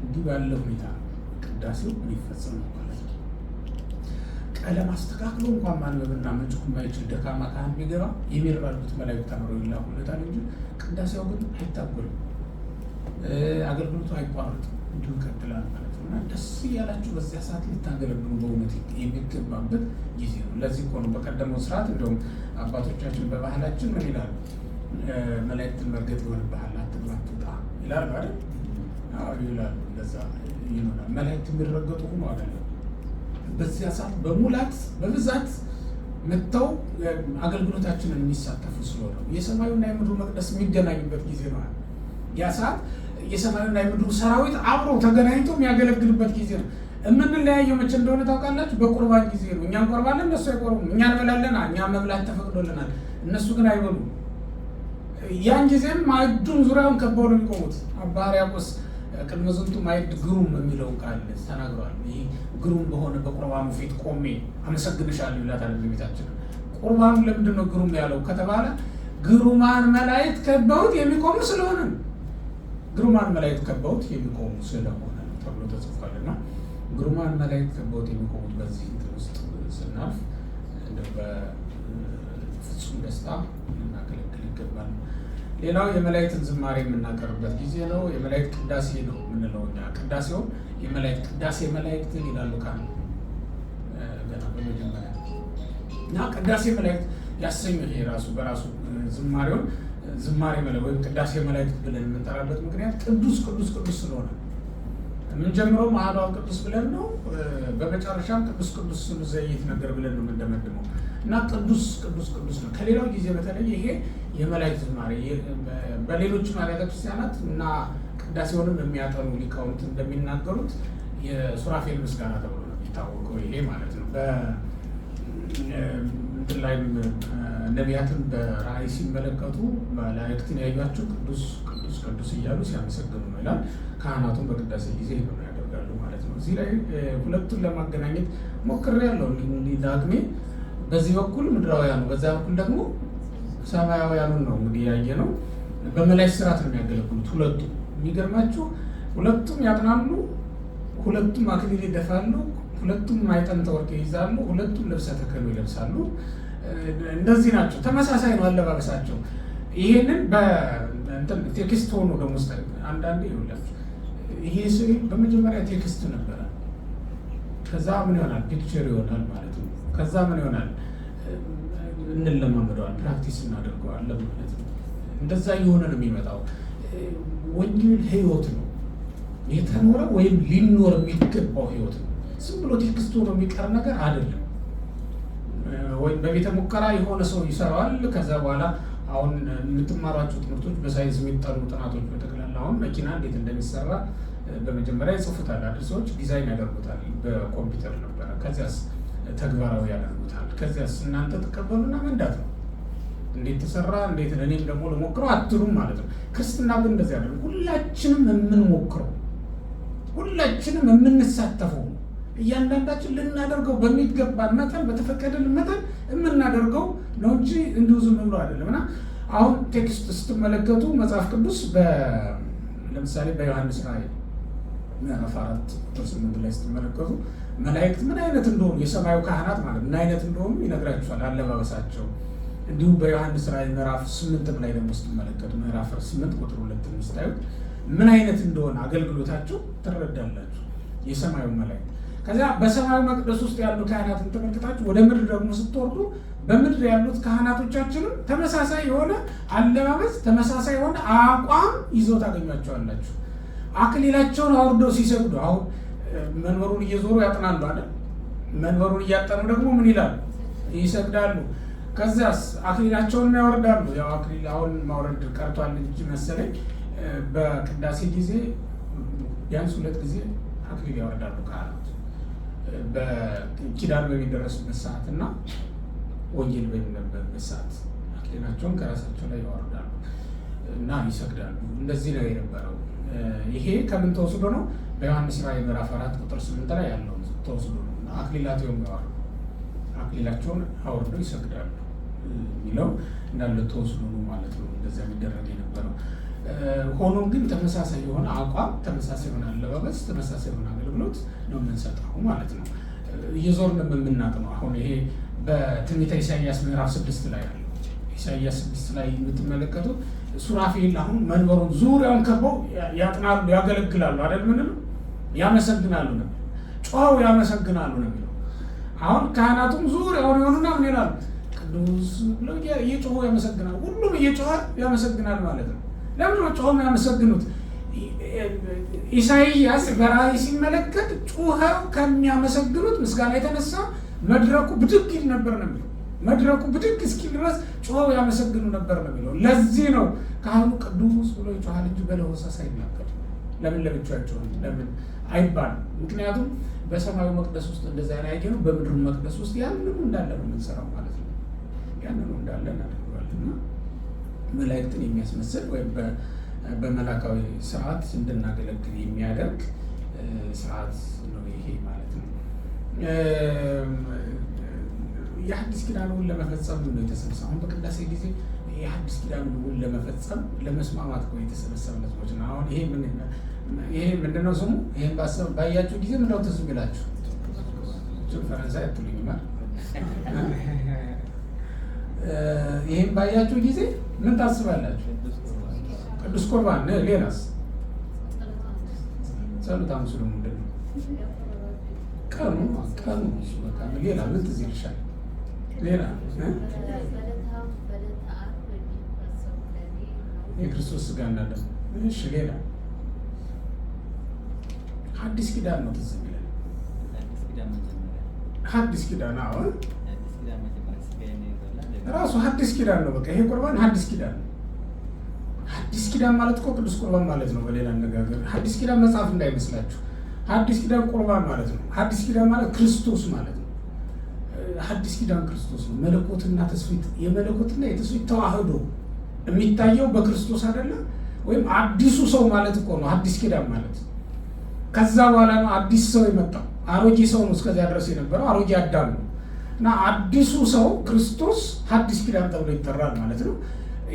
Speaker 1: እንዲህ ባለ ሁኔታ ቅዳሴው የሚፈጸም ነው ማለት ነው። ቀለም አስተካክሎ እንኳን ማንበብና መጮህ የማይችል ደካማ ካህን ቢገባ የሚራዱት መላእክት አብረው ይላኩለታል እንጂ ቅዳሴው ግን አይታጎልም፣ አገልግሎቱ አይቋረጥም፣ እንዲሁ ይቀጥላል ማለት ነው። እና ደስ እያላችሁ በዚያ ሰዓት ልታገለግሉ በእውነት የሚገባበት ጊዜ ነው። ለዚህ እኮ ነው በቀደመው ስርዓት እንደውም አባቶቻችን በባህላችን ምን ይላሉ? መላእክትን መርገጥ ይሆንብሃል፣ አትግባ አትውጣ ይላሉ አይደል? አዎ ይላሉ። እንደዛ ይሆናል። መላእክት የሚረገጡ ሆኖ አይደለም። በዚያ ሰዓት በሙላት በብዛት መጥተው አገልግሎታችንን የሚሳተፉ ስለሆነ የሰማዩና የምድሩ መቅደስ የሚገናኙበት ጊዜ ነው። ያ ሰዓት የሰማዩና የምድሩ ሰራዊት አብሮ ተገናኝቶ የሚያገለግልበት ጊዜ ነው። የምንለያየው መቼ እንደሆነ ታውቃላችሁ? በቁርባን ጊዜ ነው። እኛ እንቆርባለን፣ እነሱ አይቆርቡም። እኛ እንበላለን፣ እኛ መብላት ተፈቅዶልናል፣ እነሱ ግን አይበሉም። ያን ጊዜም ማዕዱን ዙሪያውን ከበው ነው የሚቆሙት። አባ ሕርያቆስ ቅድመ ዝንቱ ማዕድ ግሩም የሚለው ቃል ተናግሯል። ይህ ግሩም በሆነ በቁርባኑ ፊት ቆሜ አመሰግንሻለሁ ይላታል ቤታችን። ቁርባኑ ለምንድን ነው ግሩም ያለው ከተባለ ግሩማን መላእክት ከበውት የሚቆሙ ስለሆነ ነው። ግሩማን መላእክት ከበውት የሚቆሙ ስለሆነ ነው ተብሎ ተጽፏልና ግሩማን መላእክት ከበውት የሚቆሙት በዚህ እንትን ውስጥ ስናልፍ በፍጹም ደስታ ልናገለግል ይገባል። ሌላው የመላእክትን ዝማሬ የምናቀርብበት ጊዜ ነው። የመላእክት ቅዳሴ ነው የምንለው እኛ። ቅዳሴው የመላእክት ቅዳሴ መላእክትን ይላሉ ካል ገና በመጀመሪያ እና ቅዳሴ መላእክት ያሰኙ ይሄ ራሱ በራሱ ዝማሬውን ዝማሬ መላእክት ወይም ቅዳሴ መላእክት ብለን የምንጠራበት ምክንያት ቅዱስ ቅዱስ ቅዱስ ስለሆነ የምንጀምረው ማህበራዊ ቅዱስ ብለን ነው። በመጨረሻም ቅዱስ ቅዱስ ዘይት ነገር ብለን ነው የምንደመድመው እና ቅዱስ ቅዱስ ቅዱስ ነው። ከሌላው ጊዜ በተለይ ይሄ የመላእክት ዝማሬ በሌሎች አብያተ ክርስቲያናት እና ቅዳሴውንም የሚያጠኑ ሊቃውንት እንደሚናገሩት የሱራፌል ምስጋና ተብሎ ነው የሚታወቀው ይሄ ማለት ነው። እንትን ላይም ነቢያትን በራእይ ሲመለከቱ መላእክትን ያዩአቸው ቅዱስ ቅዱስ ቅዱስ እያሉ ሲያመሰግኑ ነው ይላል። ካህናቱን በቅዳሴ ጊዜ ነው ያደርጋሉ ማለት ነው። እዚህ ላይ ሁለቱን ለማገናኘት ሞክሬያለሁ። እንግዲህ ዳግሜ በዚህ በኩል ምድራውያኑ፣ በዛ በኩል ደግሞ ሰማያውያኑን ነው እንግዲህ ያየ ነው። በመላእክት ስርዓት ነው የሚያገለግሉት ሁለቱም። የሚገርማችሁ ሁለቱም ያጥናሉ፣ ሁለቱም አክሊል ይደፋሉ፣ ሁለቱም ማዕጠንተ ወርቅ ይይዛሉ፣ ሁለቱም ልብሰ ተክህኖ ይለብሳሉ። እንደዚህ ናቸው። ተመሳሳይ ነው አለባበሳቸው። ይሄንን ቴክስት ሆኖ ደግሞ ውስጥ አንዳንዴ ይውላችሁ ይሄ ስዕል በመጀመሪያ ቴክስት ነበረ። ከዛ ምን ይሆናል? ፒክቸር ይሆናል ማለት ነው። ከዛ ምን ይሆናል? እንለማመደዋል፣ ፕራክቲስ እናደርገዋለን ማለት ነው። እንደዛ እየሆነ ነው የሚመጣው። ወንጌል ህይወት ነው፣ የተኖረ ወይም ሊኖር የሚገባው ህይወት ነው። ዝም ብሎ ቴክስት ሆኖ የሚቀር ነገር አይደለም። ወይም በቤተ ሙከራ የሆነ ሰው ይሰራዋል። ከዛ በኋላ አሁን የምትማሯቸው ትምህርቶች በሳይንስ የሚጠኑ ጥናቶች በጠቅላላ አሁን መኪና እንዴት እንደሚሰራ በመጀመሪያ ይጽፉታል አይደል? ሰዎች ዲዛይን ያደርጉታል በኮምፒውተር ነበረ። ከዚያስ ተግባራዊ ያደርጉታል። ከዚያስ እናንተ ተቀበሉና መንዳት ነው። እንዴት ተሰራ እንዴት እኔም ደግሞ ልሞክረው አትሉም ማለት ነው። ክርስትና ግን እንደዚህ አይደለም። ሁላችንም የምንሞክረው፣ ሁላችንም የምንሳተፈው፣ እያንዳንዳችን ልናደርገው በሚገባን መጠን በተፈቀደልን መጠን የምናደርገው ነው እንጂ እንዲሁ ዝም ብሎ አይደለም። እና አሁን ቴክስት ስትመለከቱ መጽሐፍ ቅዱስ ለምሳሌ በዮሐንስ ራእይ ምዕራፍ 4:8 ላይ ስትመለከቱ መላእክት ምን አይነት እንደሆኑ የሰማዩ ካህናት ማለት ምን አይነት እንደሆኑ ይነግራቸዋል፣ አለባበሳቸው። እንዲሁም በዮሐንስ ራእይ ምዕራፍ 8 ላይ ደግሞ ስትመለከቱ ምዕራፍ 8 ቁጥር 2 ስታዩት ምን አይነት እንደሆነ አገልግሎታቸው ትረዳላችሁ፣ የሰማዩ መላእክት። ከዚያ በሰማዩ መቅደስ ውስጥ ያሉ ካህናትን ተመልክታችሁ ወደ ምድር ደግሞ ስትወርዱ በምድር ያሉት ካህናቶቻችንም ተመሳሳይ የሆነ አለባበስ፣ ተመሳሳይ የሆነ አቋም ይዘው ታገኟቸዋላችሁ። አክሊላቸውን አውርደው ሲሰግዱ አሁን መንበሩን እየዞሩ ያጥናሉ አይደል? መንበሩን እያጠኑ ደግሞ ምን ይላሉ? ይሰግዳሉ። ከዚያስ አክሊላቸውን ያወርዳሉ። ያው አክሊል አሁን ማውረድ ቀርቷል እንጂ መሰለኝ በቅዳሴ ጊዜ ቢያንስ 2 ጊዜ አክሊል ያወርዳሉ ካህናት። በኪዳን በሚደረስበት ሰዓት እና ወንጌል በሚነበብበት ሰዓት አክሊላቸውን ከራሳቸው ላይ ያወርዳሉ እና ይሰግዳሉ። እንደዚህ ነው የነበረው። ይሄ ከምን ተወስዶ ነው? በዮሐንስ ራእይ ምዕራፍ 4:8 ላይ ያለው ተወስዶ ነው። አክሊላቸውን ያወርዱ፣ አክሊላቸውን አውርደው ይሰግዳሉ የሚለው እንዳለ ተወስዶ ነው ማለት ነው። እንደዚያ የሚደረግ የነበረው። ሆኖም ግን ተመሳሳይ የሆነ አቋም፣ ተመሳሳይ የሆነ አለባበስ፣ ተመሳሳይ የሆነ አገልግሎት ነው የምንሰጠው ማለት ነው። እየዞርን የምናውቅ ነው። አሁን ይሄ በትንቢተ ኢሳይያስ ምዕራፍ 6 ላይ ያለው ኢሳይያስ 6 ላይ የምትመለከቱ ሱራፌል አሁን መንበሩን ዙሪያውን ከበው ያጥናሉ፣ ያገለግላሉ አይደል? ምንም ያመሰግናሉ ነው፣ ጮኸው ያመሰግናሉ ነው የሚለው። አሁን ካህናቱም ዙሪያውን የሆኑና ምን ይላሉ? ቅዱስ ብለው እየጮሁ ያመሰግናሉ። ሁሉም እየጮኸ ያመሰግናል ማለት ነው። ለምን ነው ጮኸው ያመሰግኑት? ኢሳይያስ በራእይ ሲመለከት ጮኸው ከሚያመሰግኑት ምስጋና የተነሳ መድረኩ ብድግ ይል ነበር ነው የሚለው። መድረኩ ብድግ እስኪል ድረስ ጮኸው ያመሰግኑ ነበር ነው የሚለው። ለዚህ ነው ካህኑ ቅዱስ ብሎ ይጮሃል እንጂ በለሆሳስ አይናገርም። ለምን ለብቻው አይጮህም? ለምን አይባልም? ምክንያቱም በሰማዩ መቅደስ ውስጥ እንደዛ ያየ ነው። በምድሩ መቅደስ ውስጥ ያንኑ እንዳለ ነው የምንሰራው ማለት ነው። ያንኑ እንዳለ እናደርገዋልና መላእክትን የሚያስመስል ወይም በመላካዊ ስርዓት እንድናገለግል የሚያደርግ ስርዓት ነው ይሄ ማለት ነው። የሐዲስ ኪዳኑን ለመፈጸም ነው የተሰበሰበው። አሁን በቅዳሴ ጊዜ የሐዲስ ኪዳኑን ለመፈጸም ለመስማማት ነው የተሰበሰበ ሰዎች ነው። አሁን ይሄ ምንድነው ስሙ? ይሄን ባያችሁ ጊዜ ምንድነው ትዝ የሚላችሁ? ፈረንሳይ አትሉኝ ማለት ይሄን ባያችሁ ጊዜ ምን ታስባላችሁ? ቅዱስ ቁርባን። ሌላስ? ጸሎተ ሐሙስ ደግሞ ምንድን ነው? ቀኑ እሱ በቃ ሌላ ምን ትዝ ይልሻል? ሌላ የክርስቶስ ስጋ እና ደም። እሺ ሌላ ሐዲስ ኪዳን ነው ትዝ የሚለን። ሐዲስ ኪዳን አሁን ራሱ ሐዲስ ኪዳን ነው። በቃ ይሄ ቁርባን ሐዲስ ኪዳን ነው። ሐዲስ ኪዳን ማለት እኮ ቅዱስ ቁርባን ማለት ነው። በሌላ አነጋገር ሐዲስ ኪዳን መጽሐፍ እንዳይመስላችሁ። ሐዲስ ኪዳን ቁርባን ማለት ነው። ሐዲስ ኪዳን ማለት ክርስቶስ ማለት ነው። ሐዲስ ኪዳን ክርስቶስ ነው። መለኮትና ተስፊት የመለኮትና የተስፊት ተዋህዶ የሚታየው በክርስቶስ አይደለም። ወይም አዲሱ ሰው ማለት እኮ ነው ሐዲስ ኪዳን ማለት። ከዛ በኋላ ነው አዲስ ሰው የመጣው። አሮጌ ሰው ነው እስከዚያ ድረስ የነበረው አሮጌ አዳም ነው። እና አዲሱ ሰው ክርስቶስ ሐዲስ ኪዳን ተብሎ ይጠራል ማለት ነው።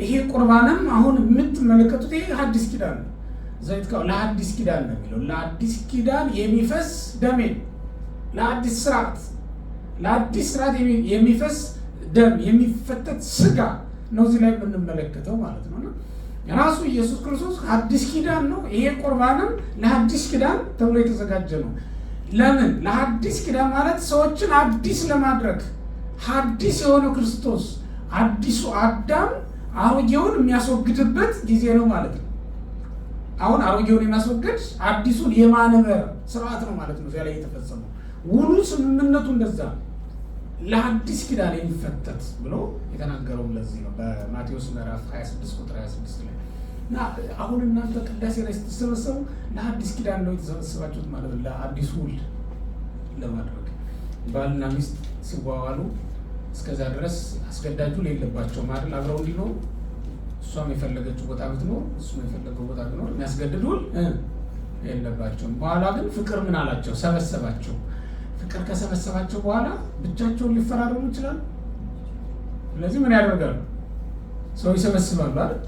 Speaker 1: ይሄ ቁርባንም አሁን የምትመለከቱት ይሄ ሐዲስ ኪዳን ነው። ዘይት ለሐዲስ ኪዳን ነው የሚለው ለሐዲስ ኪዳን የሚፈስ ደሜ፣ ለሐዲስ ስርዓት የሚፈስ ደም የሚፈተት ስጋ ነው እዚህ ላይ የምንመለከተው ማለት ነው። ራሱ ኢየሱስ ክርስቶስ ሐዲስ ኪዳን ነው። ይሄ ቁርባንም ለሐዲስ ኪዳን ተብሎ የተዘጋጀ ነው። ለምን? ለሐዲስ ኪዳን ማለት ሰዎችን አዲስ ለማድረግ ሐዲስ የሆነው ክርስቶስ አዲሱ አዳም አሮጌውን የሚያስወግድበት ጊዜ ነው ማለት ነው። አሁን አሮጌውን የሚያስወግድ አዲሱን የማንበር ስርዓት ነው ማለት ነው። እዚያ ላይ የተፈጸመው ውሉ ስምምነቱ እንደዛ ለሐዲስ ኪዳን የሚፈተት ብሎ የተናገረው ለዚህ ነው በማቴዎስ ምዕራፍ 26 ቁጥር 26 ላይ። እና አሁን እናንተ ቅዳሴ ላይ ስትሰበሰቡ ለሐዲስ ኪዳን ነው የተሰበሰባችሁት ማለት ነው። ለአዲሱ ውል ለማድረግ ባልና ሚስት ሲዋዋሉ እስከዛ ድረስ አስገዳጁ የለባቸውም አይደል? አብረው እንዲኖሩ እሷም የፈለገችው ቦታ ብትኖር እሱም የፈለገው ቦታ ብትኖር የሚያስገድድ ውል የለባቸውም። በኋላ ግን ፍቅር ምን አላቸው? ሰበሰባቸው። ፍቅር ከሰበሰባቸው በኋላ ብቻቸውን ሊፈራረሙ ይችላሉ። ስለዚህ ምን ያደርጋሉ? ሰው ይሰበስባሉ አይደል?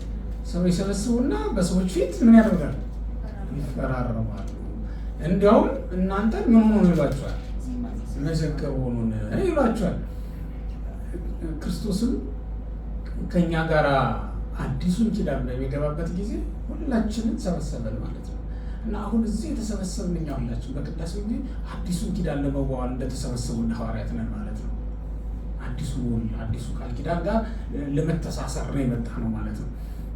Speaker 1: ሰው ይሰበስቡና በሰዎች ፊት ምን ያደርጋሉ? ይፈራረማሉ። እንዲያውም እናንተን ምን ሆኑ ይሏቸዋል? ምስክር ሆኑን ይሏቸዋል። ክርስቶስም ከእኛ ጋር አዲሱን ኪዳን በሚገባበት ጊዜ ሁላችንን ሰበሰበን ማለት ነው። እና አሁን እዚህ የተሰበሰብን እኛ ሁላችን በቅዳሴው ጊዜ አዲሱን ኪዳን ለመዋዋል እንደተሰበሰቡ እንደ ሐዋርያት ነን ማለት ነው። አዲሱ ውል አዲሱ ቃል ኪዳን ጋር ለመተሳሰር ነው የመጣ ነው ማለት ነው።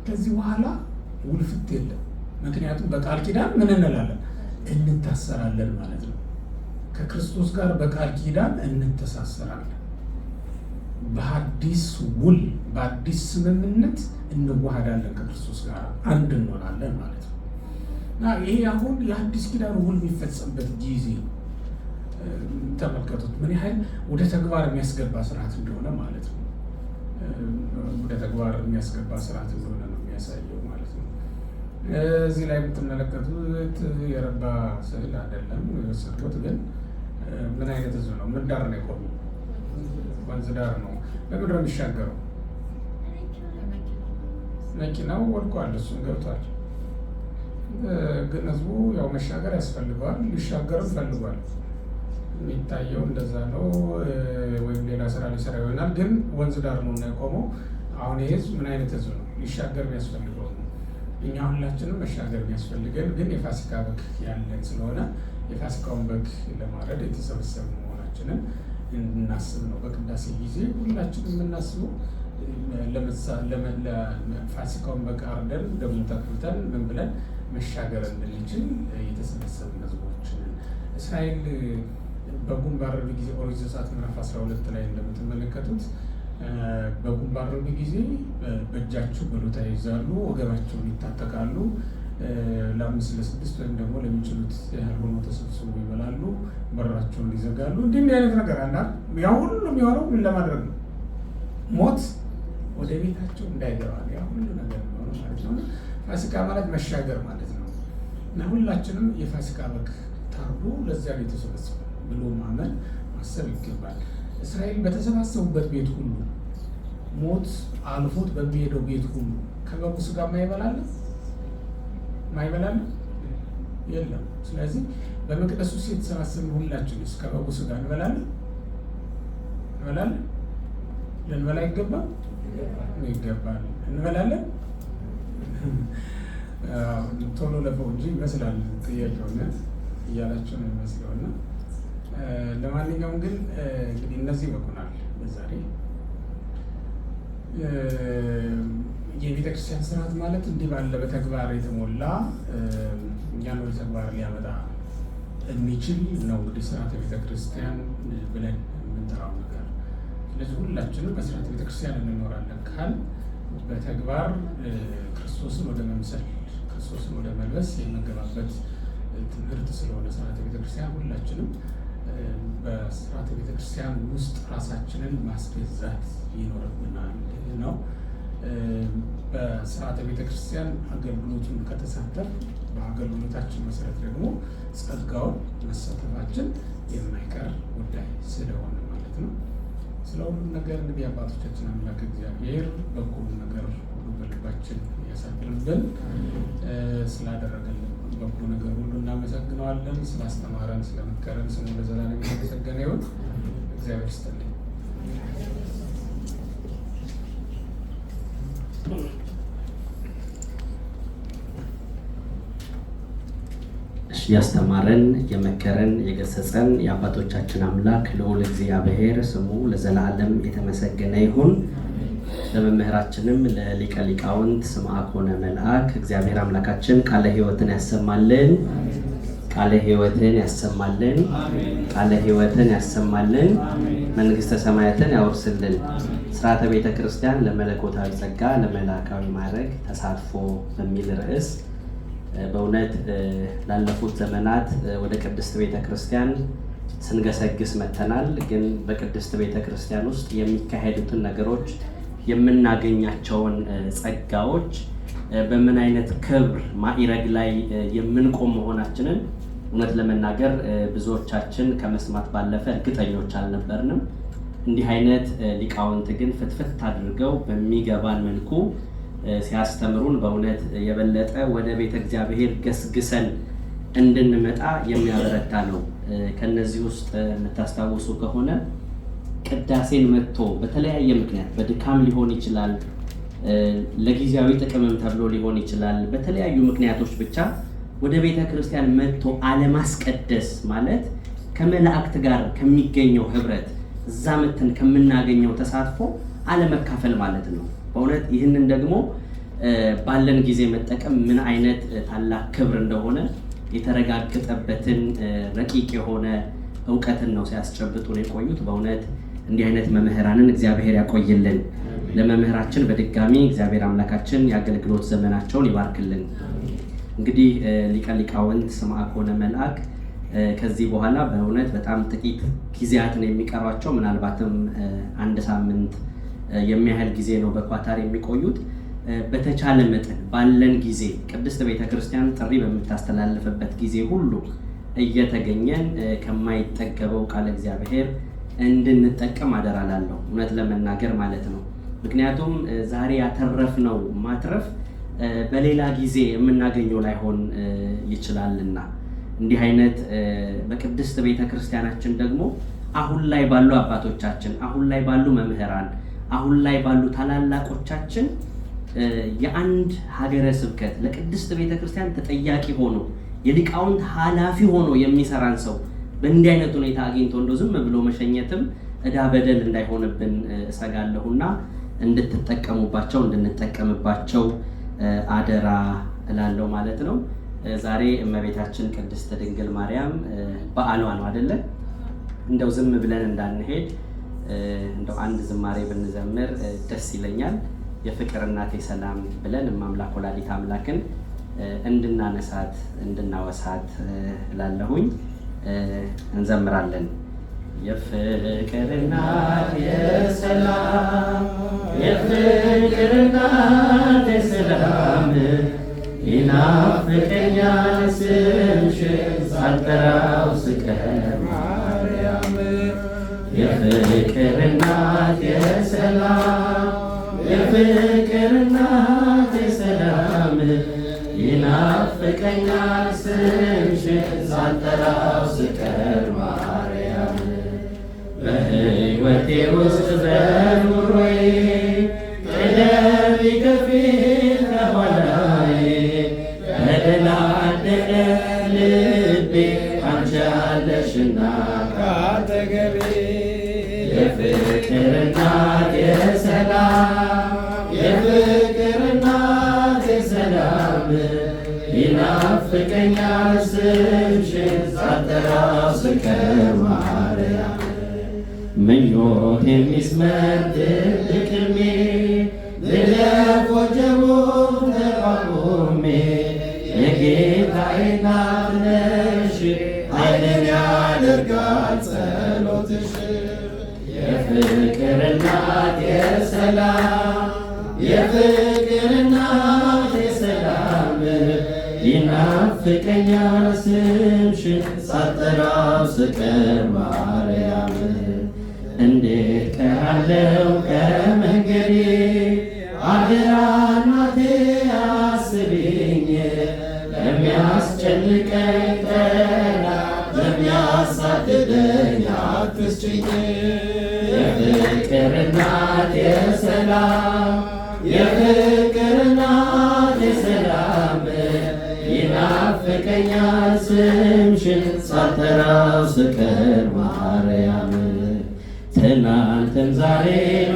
Speaker 1: ከዚህ በኋላ ውልፍት የለም። ምክንያቱም በቃል ኪዳን ምን እንላለን? እንታሰራለን ማለት ነው። ከክርስቶስ ጋር በቃል ኪዳን እንተሳሰራለን። በአዲስ ውል በአዲስ ስምምነት እንዋሃዳለን፣ ከክርስቶስ ጋር አንድ እንሆናለን ማለት ነው። እና ይሄ አሁን የአዲስ ኪዳን ውል የሚፈጸምበት ጊዜ ተመልከቱት፣ ምን ያህል ወደ ተግባር የሚያስገባ ስርዓት እንደሆነ ማለት ነው። ወደ ተግባር የሚያስገባ ስርዓት እንደሆነ ነው የሚያሳየው ማለት ነው። እዚህ ላይ የምትመለከቱት የረባ ስዕል አይደለም የወሰድኩት፣ ግን ምን አይነት ህዝብ ነው? ምን ዳር ነው የቆመው? ወንዝ ዳር ነው። በምድር የሚሻገረው መኪናው ወድቋል፣ እሱም ገብቷል። ግን ህዝቡ ያው መሻገር ያስፈልገዋል፣ ሊሻገርም ፈልጓል። የሚታየው እንደዛ ነው። ወይም ሌላ ስራ ሊሰራ ይሆናል፣ ግን ወንዝ ዳር ነው እና የቆመው። አሁን ይህ ህዝብ ምን አይነት ህዝብ ነው? ሊሻገር የሚያስፈልገው ነው። እኛ ሁላችንም መሻገር የሚያስፈልገን ግን የፋሲካ በግ ያለን ስለሆነ የፋሲካውን በግ ለማረድ የተሰበሰብን መሆናችንን እንድናስብ ነው። በቅዳሴ ጊዜ ሁላችንም የምናስበው ፋሲካውን በግ አርደን ደሙን ተቀብተን ምን ብለን መሻገር እንድንችል የተሰበሰብን ህዝቦችን። እስራኤል በጉን ባረዱ ጊዜ ኦሪት ዘጸአት ምዕራፍ 12 ላይ እንደምትመለከቱት በጉን ባረዱ ጊዜ በእጃቸው በሉታ ይይዛሉ፣ ወገባቸውን ይታጠቃሉ፣ ለ5 ለ6 ወይም ደግሞ ለሚችሉት ያህል ሆኖ ተሰብስበው ይበላሉ፣ በራቸውን ይዘጋሉ። እንዲህ አይነት ነገር አለ። ያ ሁሉ የሚሆነው ምን ለማድረግ ነው? ሞት ወደ ቤታቸው እንዳይገባ ያ ሁሉ ነገር የሚሆነው ማለት ነው። ፋሲካ ማለት መሻገር ማለት ነው። እና ሁላችንም የፋሲካ በግ ታርዶ ለዚያ ነው የተሰበሰበው ብሎ ማመን ማሰብ ይገባል። እስራኤል በተሰባሰቡበት ቤት ሁሉ ሞት አልፎት በሚሄደው ቤት ሁሉ ከበጉ ስጋ ማይበላል የለም። ስለዚህ በመቅደሱ ውስጥ የተሰባሰብን ሁላችንስ ከበጉ ስጋ እንበላለን? ልንበላ ይገባል? እንበላለን? ቶሎ ለፈው እንጂ ይመስላል ጥያቄውና እያላቸው ነው የሚመስለውና ለማንኛውም ግን እንግዲህ እነዚህ ይበቁናል። በዛሬ የቤተክርስቲያን ስርዓት ማለት እንዲህ ባለ በተግባር የተሞላ እኛን ወደ ተግባር ሊያመጣ የሚችል ነው እንግዲህ ስርዓተ ቤተክርስቲያን ብለን የምንጠራው ነገር። ስለዚህ ሁላችንም በስርዓተ ቤተክርስቲያን እንኖራለን ካል በተግባር ክርስቶስን ወደ መምሰል ክርስቶስን ወደ መልበስ የምንገባበት ትምህርት ስለሆነ ስርዓተ ቤተክርስቲያን ሁላችንም በስርዓተ ቤተክርስቲያን ውስጥ ራሳችንን ማስገዛት ይኖርብናል ነው። በስርዓተ ቤተክርስቲያን አገልግሎቱን ከተሳተፍ በአገልግሎታችን መሰረት ደግሞ ጸጋውን መሳተፋችን የማይቀር ጉዳይ ስለሆነ ማለት ነው። ስለ ሁሉም ነገር እንግዲህ አባቶቻችን አምላክ እግዚአብሔር በጎውን ነገር ሁሉ በልባችን ያሳድርብን። ስላደረገልን በጎ ነገር ሁሉ እናመሰግነዋለን። ስላስተማረን ስለመከረን ስሙ ለዘላለም የተመሰገነ ይሁን። እግዚአብሔር ይስጥልኝ።
Speaker 2: ያስተማረን የመከረን የገሰጸን የአባቶቻችን አምላክ ልዑል እግዚአብሔር ስሙ ለዘላለም የተመሰገነ ይሁን። ለመምህራችንም ለሊቀ ሊቃውንት ስምዐኮነ መልአክ እግዚአብሔር አምላካችን ቃለ ሕይወትን ያሰማልን፣ ቃለ ሕይወትን ያሰማልን፣ ቃለ ሕይወትን ያሰማልን፣ መንግስተ ሰማያትን ያወርስልን። ስርዓተ ቤተ ክርስቲያን ለመለኮታዊ ጸጋ ለመላካዊ ማዕረግ ተሳትፎ በሚል ርዕስ በእውነት ላለፉት ዘመናት ወደ ቅድስት ቤተ ክርስቲያን ስንገሰግስ መተናል። ግን በቅድስት ቤተ ክርስቲያን ውስጥ የሚካሄዱትን ነገሮች የምናገኛቸውን ጸጋዎች በምን አይነት ክብር ማዕረግ ላይ የምንቆም መሆናችንን እውነት ለመናገር ብዙዎቻችን ከመስማት ባለፈ እርግጠኞች አልነበርንም። እንዲህ አይነት ሊቃውንት ግን ፍትፍት አድርገው በሚገባን መልኩ ሲያስተምሩን በእውነት የበለጠ ወደ ቤተ እግዚአብሔር ገስግሰን እንድንመጣ የሚያበረታ ነው። ከነዚህ ውስጥ የምታስታውሱ ከሆነ ቅዳሴን መጥቶ በተለያየ ምክንያት በድካም ሊሆን ይችላል፣ ለጊዜያዊ ጥቅምም ተብሎ ሊሆን ይችላል። በተለያዩ ምክንያቶች ብቻ ወደ ቤተ ክርስቲያን መጥቶ አለማስቀደስ ማለት ከመላእክት ጋር ከሚገኘው ህብረት እዛ መተን ከምናገኘው ተሳትፎ አለመካፈል ማለት ነው። በእውነት ይህንን ደግሞ ባለን ጊዜ መጠቀም ምን አይነት ታላቅ ክብር እንደሆነ የተረጋገጠበትን ረቂቅ የሆነ እውቀትን ነው ሲያስጨብጡን የቆዩት። በእውነት እንዲህ አይነት መምህራንን እግዚአብሔር ያቆይልን። ለመምህራችን በድጋሚ እግዚአብሔር አምላካችን የአገልግሎት ዘመናቸውን ይባርክልን። እንግዲህ ሊቀ ሊቃውንት ስምዐኮነ መልአክ ከዚህ በኋላ በእውነት በጣም ጥቂት ጊዜያትን የሚቀሯቸው ምናልባትም አንድ ሳምንት የሚያህል ጊዜ ነው በኳታር የሚቆዩት። በተቻለ መጠን ባለን ጊዜ ቅድስት ቤተክርስቲያን ጥሪ በምታስተላልፍበት ጊዜ ሁሉ እየተገኘን ከማይጠገበው ቃለ እግዚአብሔር እንድንጠቀም አደራላለሁ፣ እውነት ለመናገር ማለት ነው። ምክንያቱም ዛሬ ያተረፍነው ማትረፍ በሌላ ጊዜ የምናገኘው ላይሆን ይችላልና እንዲህ አይነት በቅድስት ቤተክርስቲያናችን ደግሞ አሁን ላይ ባሉ አባቶቻችን፣ አሁን ላይ ባሉ መምህራን፣ አሁን ላይ ባሉ ታላላቆቻችን የአንድ ሀገረ ስብከት ለቅድስት ቤተክርስቲያን ተጠያቂ ሆኖ የሊቃውንት ኃላፊ ሆኖ የሚሰራን ሰው በእንዲህ አይነት ሁኔታ አግኝቶ እንደው ዝም ብሎ መሸኘትም ዕዳ በደል እንዳይሆንብን እሰጋለሁና እንድትጠቀሙባቸው እንድንጠቀምባቸው አደራ እላለሁ ማለት ነው። ዛሬ እመቤታችን ቅድስት ድንግል ማርያም በዓሏ ነው አይደለ? እንደው ዝም ብለን እንዳንሄድ እንደው አንድ ዝማሬ ብንዘምር ደስ ይለኛል። የፍቅር እናቴ ሰላም ብለን እማምላክ ወላዲተ አምላክን እንድናነሳት እንድናወሳት እላለሁኝ። እንዘምራለን። የፍቅር እናት የሰላም የፍቅር እናት የሰላም ይናፍቀኛል ስምሽን ሳልጠራው ስቀር ማርያም የፍቅር እናት የሰላም የፍቅር እናት የሰላም ይናፍቀኛል ስምሽን ሳልጠራው ስቀር ማርያም በሕይወቴ ውስጥ በኑሮዬ ቅደሚ ከፊት ከኋላዬ በደላደለ ልቤ አንቺ አለሽና ካጠገቤ የፍቅር እናት የሰላም የፍቅር እናት የሰላም ይናፍቀኛል ስምሽን ሳልጠራ ሞት የሚስመር ድብቅ ዕድሜ ልለፍ ወጀቡን ተቋቁሜ የጌታዬ እናት ነሽ ኃይልን ያደርጋል ጸሎትሽ። የፍቅር እናት የሰላም የፍቅር እናት የሰላም ይናፍቀኛል ስምሽን ሳልጠራው ስቀር ማርያም። እንዴት ቀራለው ከመንገዴ አደራ እናቴ አስቢኝ ለሚያስጨንቀኝ ጠላት ለሚያሳድደኝ አትስጭኝ። የፍቅር እናት የሰላም የፍቅር እናት የሰላም ይናፍቀኛል ስምሽን ሳልጠራው ስቀር ማርያም። ትናንትም ዛሬ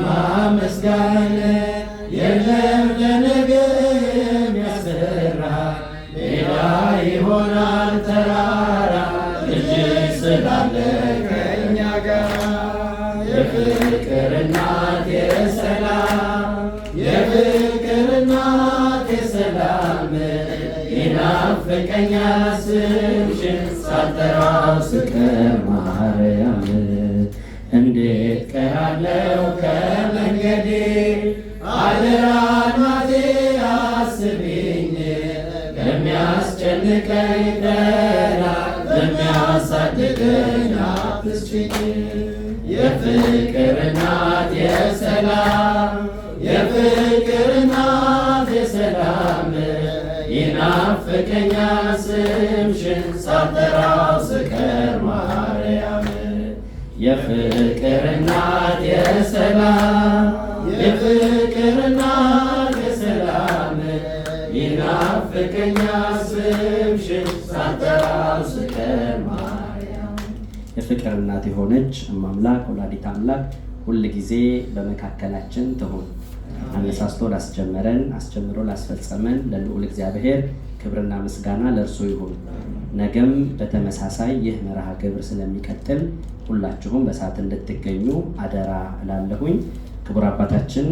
Speaker 2: ማመስገን የለም ለነገ የሚያስፈራ ሌላ ይሆናል ተራራ ልጅሽ ስላለ ከእኛ ጋር። የፍቅር እናት የሰላም የፍቅር እናት የሰላም ይናፍቀኛል ስምሽን ሳልጠራው ስቀር ማርያም። እንዴት ቀራለው ከመንገዴ አደራ እናቴ አስቢኝ ለሚያስጨንቀኝ ጠላት ለሚያሳድደኝ አትስጭኝ። የፍቅር እናት የሰላም የፍቅር እናት የሰላም ይናፍቀኛል ስምሽን ሳልጠራው ስቀር ማርያም። የፍቅር እናት የሰላም የፍቅር እናት የሰላም ይናፍቀኛል ስምሽን ሳልጠራው ስቀር ማርያም። የፍቅር እናት የሆነች እማምላክ ወላዲተ አምላክ ሁል ጊዜ በመካከላችን ትሁን። አነሳስቶ ላስጀመረን አስጀምሮ ላስፈጸመን ለልዑል እግዚአብሔር ክብርና ምስጋና ለእርሱ ይሁን። ነገም በተመሳሳይ ይህ መርሃ ግብር ስለሚቀጥል ሁላችሁም በሰዓት እንድትገኙ አደራ እላለሁኝ። ክቡር አባታችን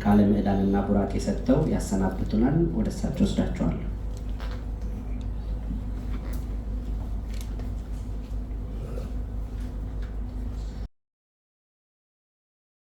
Speaker 2: ቃለ ምዕዳንና ቡራኬ ሰጥተው ያሰናብቱናል። ወደ እሳቸው ወስዳቸዋለሁ።